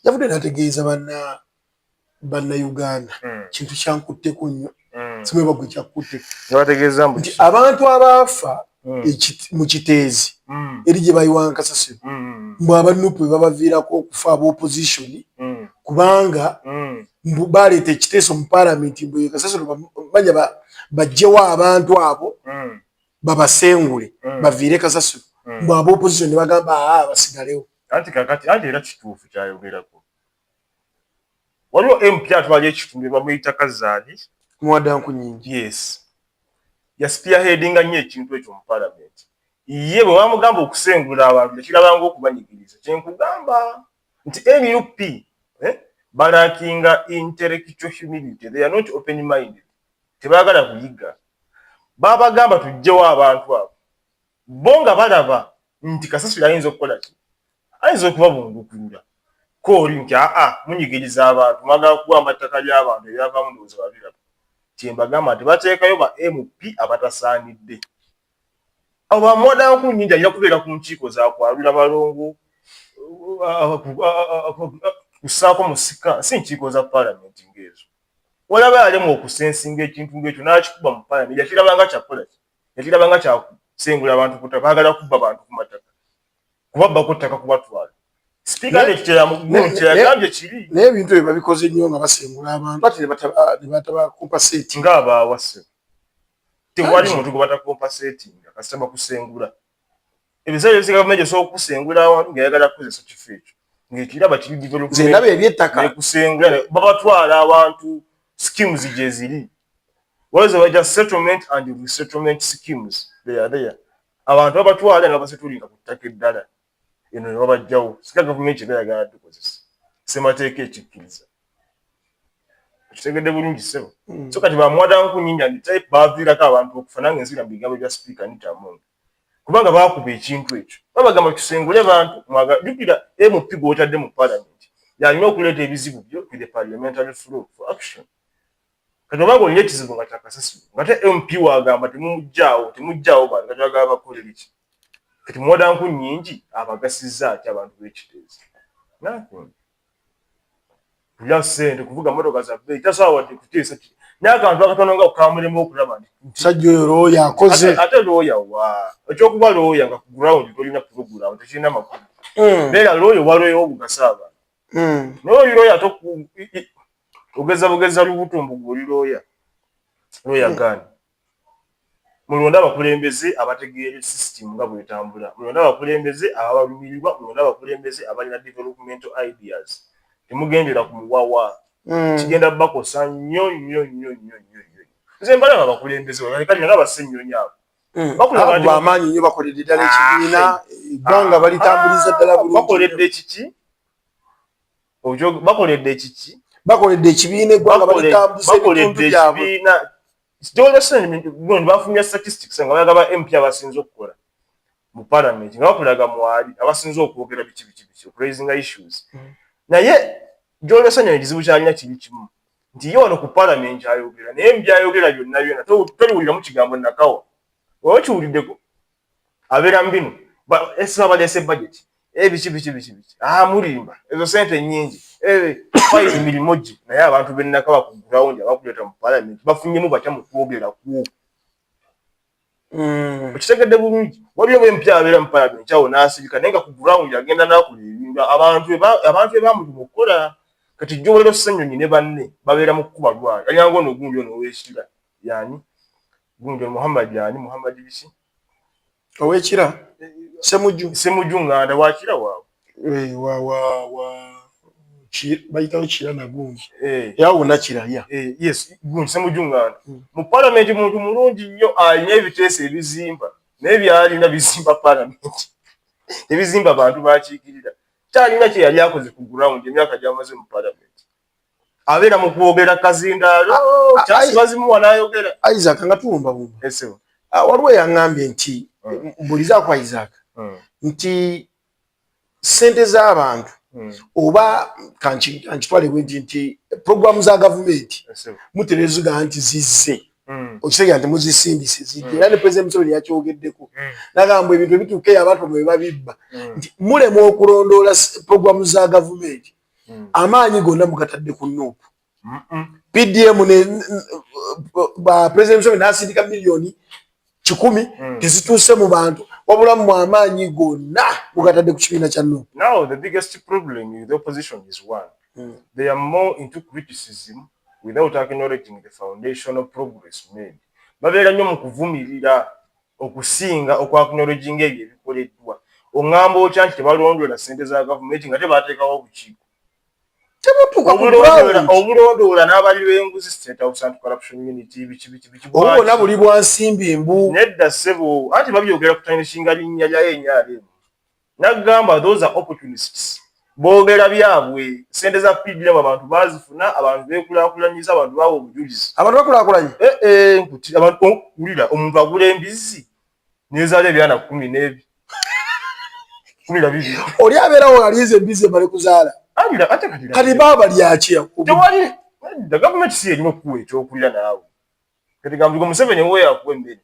yavudde n'ategeeza bannayuganda kintu kyankutteko nnyo simweba gwe kyakutte yabategeeza nti abantu abaafa mu kiteezi eri gye bayiwa Kasasiro mbw abanupu bwe babaviirako okufa ab'opposition kubanga baleeta ekiteeso mu paalamenti mbwe Kasasiro banya bajjewo abantu abo babasengule baviire Kasasiro mbw ab'opposition ne bagamba basigalewo anti era kituufu kyayogerako waliwo MP atwala ekitundu bamuyita Kazaali muwaddanku nyingi yes yaspiaheadinga nnyo ekintu ekyo mu paalamenti ye bwe bamugamba okusengula abantu tekirabanga okubanyigiriza kyenkugamba nti NUP balakinga intellectual humility, they are not open minded, tebaagala kuyiga babagamba tujjewo abantu abo bonga balaba nti Kasasiro ayinza okukola ki ayinza okubabungukula koli nti munyigiriza abantu mwagala kuwamba ettaka ly'abantu ebyavaamu ndowooza babiraba kyembagamba nti bateekayo ba MP abatasaanidde abo bamoddanku nnyingi alina kubeera ku nkiiko zakwalula balongo kusaako musika si nkiiko za paalamenti ng'ezo walaba yalemu okusensinga ekintu ng'ekyo n'akikuba mu paalamenti yakirabanga kyakola ki yakirabanga kyakusengula abantu kutta baagala kubba abantu ku mataka kubabbako ttaka kubatwala sipiika nekyeyagambye kiri naye ebintu ebyo babikoze nnyo nga basengula abantu ate ne batabakompaseti ng'abaawase tewali muntu gwe batakompasetinga kasita bakusengula ebiseera ebisiga gavumenti osobola okusengula abantu ng'ayagala kukozesa kifo ekyo ng'ekiraba kiri development ebyettaka nekusengula babatwala abantu schemes gye ziri waliwo bajja settlement and resettlement schemes they are there abantu babatwala nga basetulinga ku ttaka eddala eno ne babajjawo sika gavumenti era yagala tukozesa semateeka ekikkiriza kitegedde bulungi sebo so kati bamwaddanku nnyingi type baaviirako abantu okufa nange nsira mu bigambo bya sipiika Anita Among kubanga baakuba ekintu ekyo babagamba tusengule bantu jjukira MP gw'otadde mu paalamenti yalina okuleeta ebizibu byo to the parliamentary flow for action kati obanga olina ekizibu nga kya Kasasiro ngate MP wagamba temujjaawo bantu kati bagala bakolere ki kati mwaddanku nnyingi abagasizza ati abantu b'ekiteezi kulya ssente kuvuga motoka za bbeeyi tasobola wadde kuteesa ki naye akantu akatono nga kukamulemu okulaba nti musajja oyo looya akoze ate looya wa ekyokuba looya nga ku ground tolina program tekirina makulu beera looya walweyo obugasa abantu naye oli looya ogeza lubutumbu gw'oli looya gani mulonde abakulembeze abategeera system nga bwetambula mulonde abakulembeze ababalumirirwa mulonde abakulembeze abalina developmental ideas temugendera ku muwawa kigenda bakosa nnyo nze mbalaba abakulembeze kati nga basennyonyi abo bamaanyi nnyo bakoledde ddala ekibiina eggwanga balitambuliza ddala bulungi bakoledde kiki bakoledde ekibiina eggwanga balitambuza ebitundu byabwe bafumya statistics nga bagaba MP abasinze okukola mu parliament nga bakulaga mwali abasinze okwogera biki raising issues naye gyolesanya ekizibu kyalina kiri kimu nti ye wano ku parliament ayogera naye byayogera byonna toliwulira mu kigambo nakawa oba kiwuliddeko abeera mu bino esa baleese budget biki mulimba ezo sente nnyingi fayiri mirimu gye naye abantu bennakawa ku ground abakuleeta mu parliament bafunyemu batya mu kwogera kwo okitegedde bulungi waliwo empya abeera mu parliament kyawo n'asirika naye nga ku ground agenda n'akola ebintu abantu ebamulima okukola kati jjolero Ssenyonyi ne banne babeera mu kkuba lwayo alyango ono gundi ono ow'ekira yani gundi Muhammad biki ow'ekira Semujju Nganda wakira waabwe bayitawo kira nagundi yawona kiraya yes gundi Semujju Nganda mu parliament muntu mulungi nnyo alina ebiteeso ebizimba naye byalina bizimba parliament ebizimba abantu bakiikirira kyalina kye yali akoze ku ground emyaka gy'amaze mu parliament abeera mu kwogera kazindaalo kyasibazimuwa n'ayogera Isaac nga tuwumbawumba waliwo yaŋŋambye nti mbulizaako Isaac nti sente z'abantu oba kankitwale bwe nti programu za gavumenti muterezuga nti zizze okisegera nti muzisimbise zidde era ne President Museveni yakyogeddeko nagamba ebintu ebituuka eyo abantu bwe babibba nti mulema okulondoola programu za gavumenti amaanyi gonna mugatadde ku nuupu PDM President Museveni n'asindika miliyoni 100 tezituuse mu bantu wabula mu amaanyi gonna mugatadde ku kibiina kya nuupu. Now the biggest problem with the opposition is one. They are more into criticism without acknowledging the foundational progress made. Babeera nnyo mu kuvumirira okusinga okwacknowledging ebyo ebikoleddwa. Oŋŋamba otya nti tebalondoola ssente za gavumenti nga tebateekawo obukiiko. Obulondoola n'abali b'enguzi State House Anti-Corruption Unity biki obubona buli bwansimbi mbu nedda ssebo anti babyogera ku tayinishinga linnya lya NRM nagamba those are opportunists boogera byabwe sente za PDM abantu bazifuna abantu beekulaakulanyiza abantu bawo obujulizi abantu bakulaakulanye nkuti abantu ulira omuntu agula embizi nezaala ebyana 12 oli abeerawo aliiza embizi emale kuzaala kati baaba lyaki tewali gavumenti si erina okuwa ekyokulya naawe kati gambuga Museveni we yakuwa emmere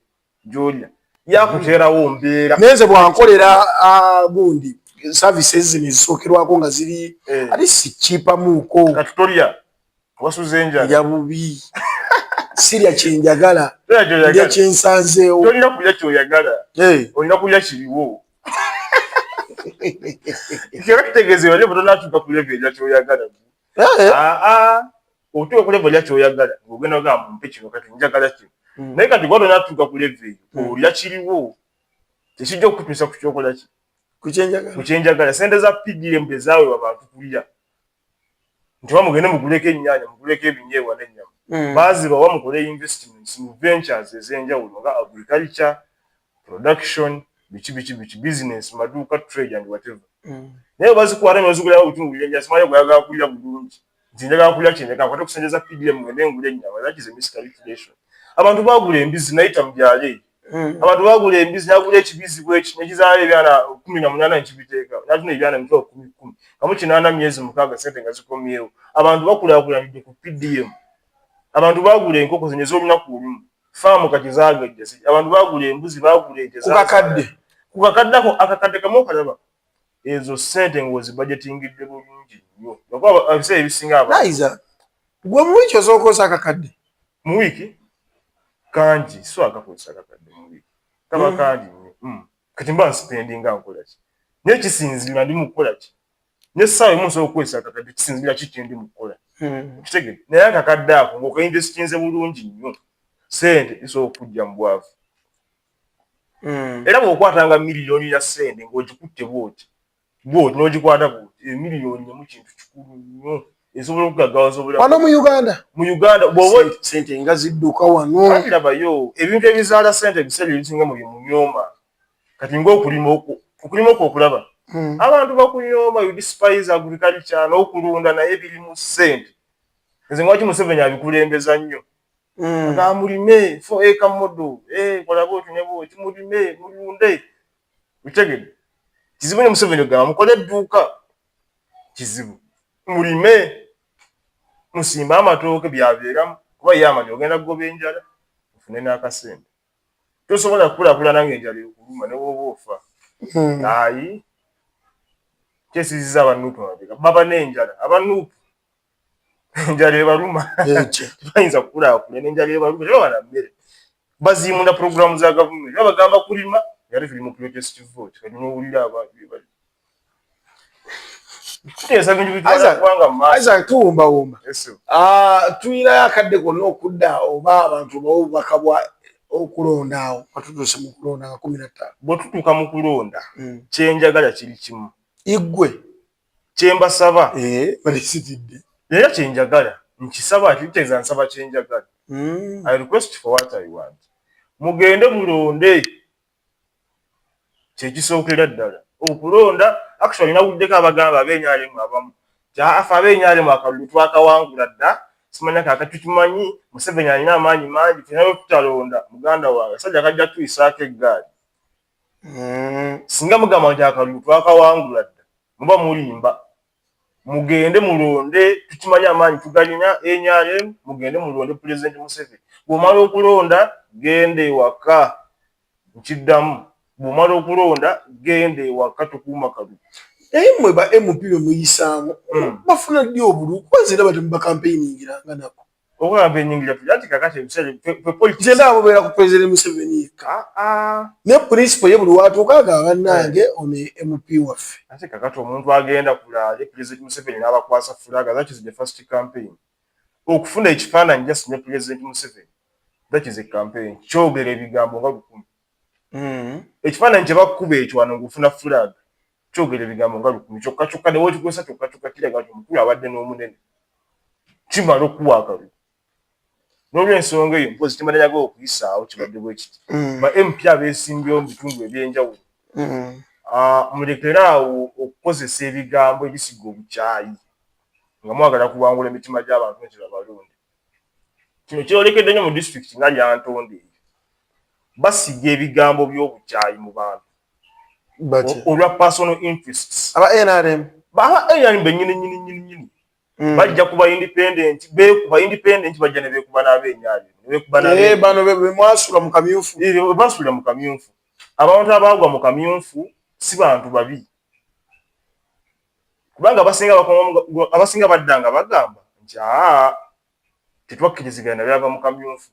gy'olya yakuteerawo mbeera nenze bwankolera gundi services zino ezisookerwako nga ziri ati sikiipamuuko kati tolya wasuze enjala ya bubi sirya kyenjagala ndya kyensanzeewo tolina kulya kyoyagala olina kulya kiriwo kera kitegeeza wali bwe tonatuuka ku level erya kyoyagala otuuka ku level erya kyoyagala ng'ogenda ogamba mumpe kino kati njagala kino naye kati gwa tonatuuka ku level olya kiriwo tekijja okukutuusa ku kyokola ki ku kyenjagala sente za PDM ezaaweebwa abantu kulya nti bamugende muguleko ennyaanya muguleko ebinyeebwa n'ennyama baazibawa mukole investments mu ventures ez'enjawulo nga agriculture production biki business maduuka trade and whatever naye bazikwata nebazigulayo obutungulira enjala simanyi gwayagala kulya bulungi nti njagala kulya kyenjagala kwate kusente za PDM ngende ngula ennyama that is a miscalculation abantu baagula embizi nayita mu byalo eyo abantu baagula embizi nagula ekibizi bweki nekizaala ebyana 18 nekibiteeka natuna ebyana mitwalo 10 kamu 8 myezi 6 sente nga zikomyewo abantu bakulaakulanidde ku PDM abantu baagula enkoko zenye z'olunaku lumu faamu kati zaagajja abantu baagula embuzi baagula ente kukakaddako akakadde kamu okalaba ezo sente ng'ozibudgetingidde bulungi nnyo lwakuba ebiseera ebisinga naiza gwe mu wiiki osooka akakadde mu wiiki kangi so akakozesa akakadde mu wiiki kaba kangi nnyo kati mba nsipendinga nkola ki naye kisinziira ndi mu kukola ki n'essaawa emu nsobola okukozesa akakadde kisinziira kiki ndi mu kukola kitegedde naye akakadde ako ng'okainvestinze bulungi nnyo sente zisobola okujja mu bwavu era bw'okwatanga miliyoni ya sente ng'ogikutte bwoti n'ogikwata bwoti emiliyoni mu kintu kikulu nnyo esobola okugaggawaza obulamu wano mu Uganda bw'oba sente nga zidduka wano labayo ebintu ebizaala sente ebiseera ebisinga mu byemunyooma kati ng'okulima okwo okulaba abantu bakunyooma you despise agriculture n'okulunda naye biri mu sente nze ngwaki Museveni abikulembeza nnyo nga mulime fo eka modo kola bwoti ne bwoti mulime mulunde utegede kizibu ne Museveni ogamba mukole edduuka kizibu mulime musimba amatooke byabeeramu kuba ye amanyi ogenda kugoba enjala ofune n'akasente tosobola kukulaakulana ng'enjala ekuluma ne bw'oba ofa ayi kyesizizza abanuupu mabega baba n'enjala abanuupu enjala ebaluma bayinza kukulaakulana enjala ebaluma tebaba na mmere baziimunda puroguramu za gavumenti babagamba kulima yali tuli mu protestive vote kati n'owulira abantu bali Isaac tuwumbawumba tuyinayo akadde konna okudda oba abantu bawubaka bwa okulonda awo batutuuse mu kulonda nga 15 bwe tutuuka mu kulonda kyenjagala kiri kimu igwe kyembasaba balisitidde era kyenjagala nkisaba akiteeza nsaba kyenjagala I request for what I want mugende mulonde kyekisookera ddala okulonda actually nawuddeko abagamba ab'enyalemu abamu afa ab'enyalemu akalulu twakawangula dda simanya kaakati tukimanyi Museveni alina amaanyi mangi fenawe tutalonda muganda wange sajja kajja tuyisaako eggaali singa mugamba nti akalulu twakawangula dda muba mulimba mugende mulonde tukimanyi amaanyi tugalina enyalemu mugende mulonde President Museveni bw'omala okulonda gende ewaka nkiddamu bw'omala okulonda gende ewaka tukuuma kalulu naye mmwe ba MP bemuyisaamu bafuna ddi obulu kubazira bati mu bakampeyiningiranga nako okukampeyiningira tulya nti kakati ebiseera nze abo beera ku President Museveni yekka ne principal ye buli watuuka agamba bannange ono MP waffe ate kakati omuntu agenda kulaale President Museveni n'abakwasa fulaga that is the first campaign okufuna ekifaananyi just ne President Museveni that is a campaign kyogera ebigambo nga 10 ekifaananyi kye bakuba ekyo wano ng'ofuna fulaga kyogera ebigambo nga 10 kyokka kyokka ne wokikozesa kyokka kyokka kiraga nti omukulu abadde n'omunene kimala okuwa akalulu n'olw'ensonga eyo mpozi temanenyaga okuyisaawo kibadde bwe kiti ba MP abeesimbyewo mu bitundu eby'enjawulo mulekeraawo okukozesa ebigambo ebisiga obukyayi nga mwagala kuwangula emitima gy'abantu nti babalonde kino kyolekedde nnyo mu disitulikiti nga lyantonde eyo basiga ebigambo by'obukyayi mu bantu olwa personal interests aba NRM bennyini bajja kuba independent bekuba independent bajja ne bekuba n'ab'enyali bekuba bano bemwasula mu kamyufu basula mu kamyufu abantu abagwa mu kamyufu si bantu babi kubanga abasinga baddanga bagamba nti tetwakkirizigana byava mu kamyufu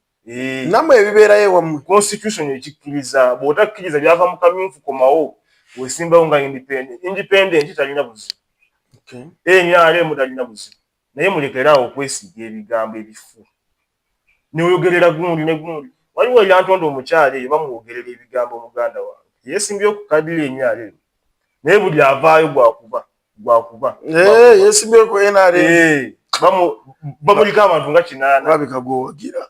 namwe ebibeerayo ewammwe constitution ekikkiriza bw'otakkiriza byava mu kamyufu komawo wesimbawo nga independent talina buzibu enyalemu talina buzibu naye mulekeraawo okwesiga ebigambo ebifu neoyogerera gundi ne gundi waliwo eryantonda omukyala eyo bamwogerera ebigambo muganda wange yeesimbyeyo ku kadiri enyalemu naye buli avaayo gwakuba yeesimbyeyo ku NRM bamuliko abantu nga 8 babika gwowagira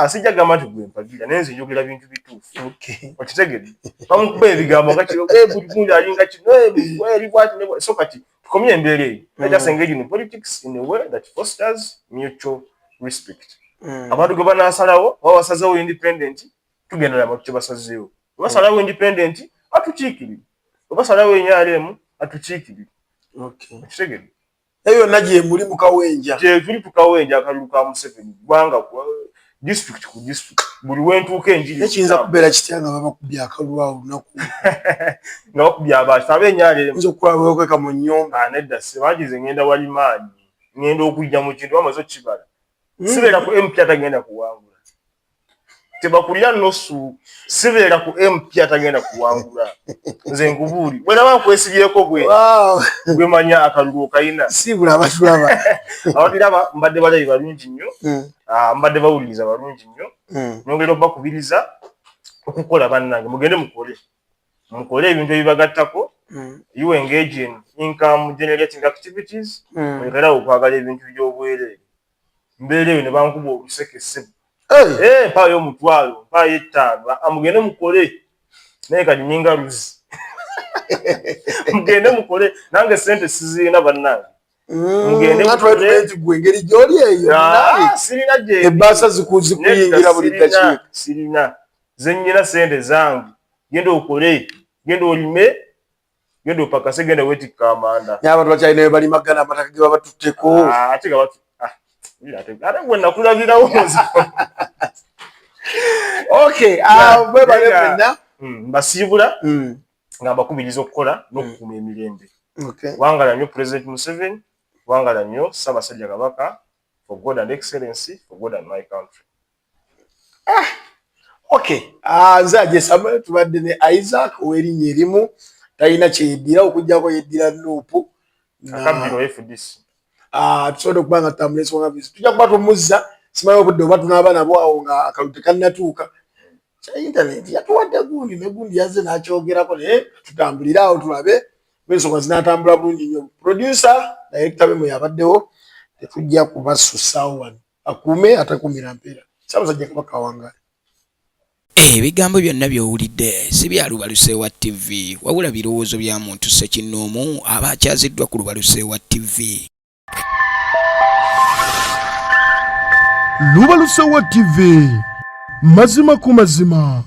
sijja gamba nti gwe mpagira naye nze njogera bintu bituufu okitegedde bamukuba ebigambo nga buli gundi alinga kino so kati tukomye embeera eyo just engage in politics in a way that fosters mutual respect abantu gwe banaasalawo baba basazeewo independent tugenda nabo kye basazeewo basalawo independent atukiikirire basalawo enyalemu atukiikirire okitegedde eyo yonna gye muli mu kawenja tuli tukawenja akalulu ka Museveni gwanga district ku district buli wentuuka enjiri ekiyinza kubeera kitya nga babakubye akalulu awo lunaku nga bakubye abantu ab'enyalemu nza okulabaokweka mu nnyumba nedda sebagize ngenda wali maanyi ngenda okujja mu kintu bamaze okukibala sibeera ku MP atagenda kuwangula tebakulya nosu sibeera ku MP atagenda kuwangula nze nkubuuli bweraba nkwesibyeko gwe manya akalulu okayina sibula abatulaba abatiraba mbadde balabi balungi nnyo mbadde bawuliriza balungi nnyo nyongera okubakubiriza okukola bannange mugende mukole ebintu ebibagattako you engage in income generating activities mulekerawo okwagala ebintu by'obwereere mbeera eyo ne bankuba oluseke ssebo mpaayo omutwalo mpaayo 5 mugende mukole naye kati nyinga luzi mugende mukole nange sente sizirina bannange mugende natwaleti gwengeri gyoli eyo sirina je ebasa zikuyingira buli dakiika sirina zenyina sente zange genda okole genda olime genda opakase genda wetika amanda n'abantu bakyalina bali magana amataka ge baba tutteko ate gabatu ate gwe nakulabirawo okay bwe bale mwenna mbasiibula nga mbakubiriza okukola n'okukuuma emirembe wangala nnyo President Museveni wangala nnyo Ssaabasajja Kabaka for God and excellency for God and my country. Okay nze ajesama tubadde ne Isaac ow'erinnya erimu talina kyeyeddira okujjako yeddira Nuupu akabiro FDC tusobodde okuba nga tutambula ensonga bisi tujja kuba tumuzza simanyi obudde oba tunaaba nabo awo nga akalulu tekannatuuka kya intaneti yatuwadde gundi ne gundi yazze n'akyogerako naye tutambulire awo tulabe ensonga zinatambula bulungi nnyo producer director bemwe yabaddewo tetujja kubasussaawo wano akuume atakuumira mpeera Ssaabasajja Kabaka wangaale. Ebigambo byonna by'owulidde si bya Lubaluseewa TV wabula birowoozo bya muntu ssekinnoomu aba akyaziddwa ku Lubaluseewa TV. Lubaluseewa TV mazima ku mazima.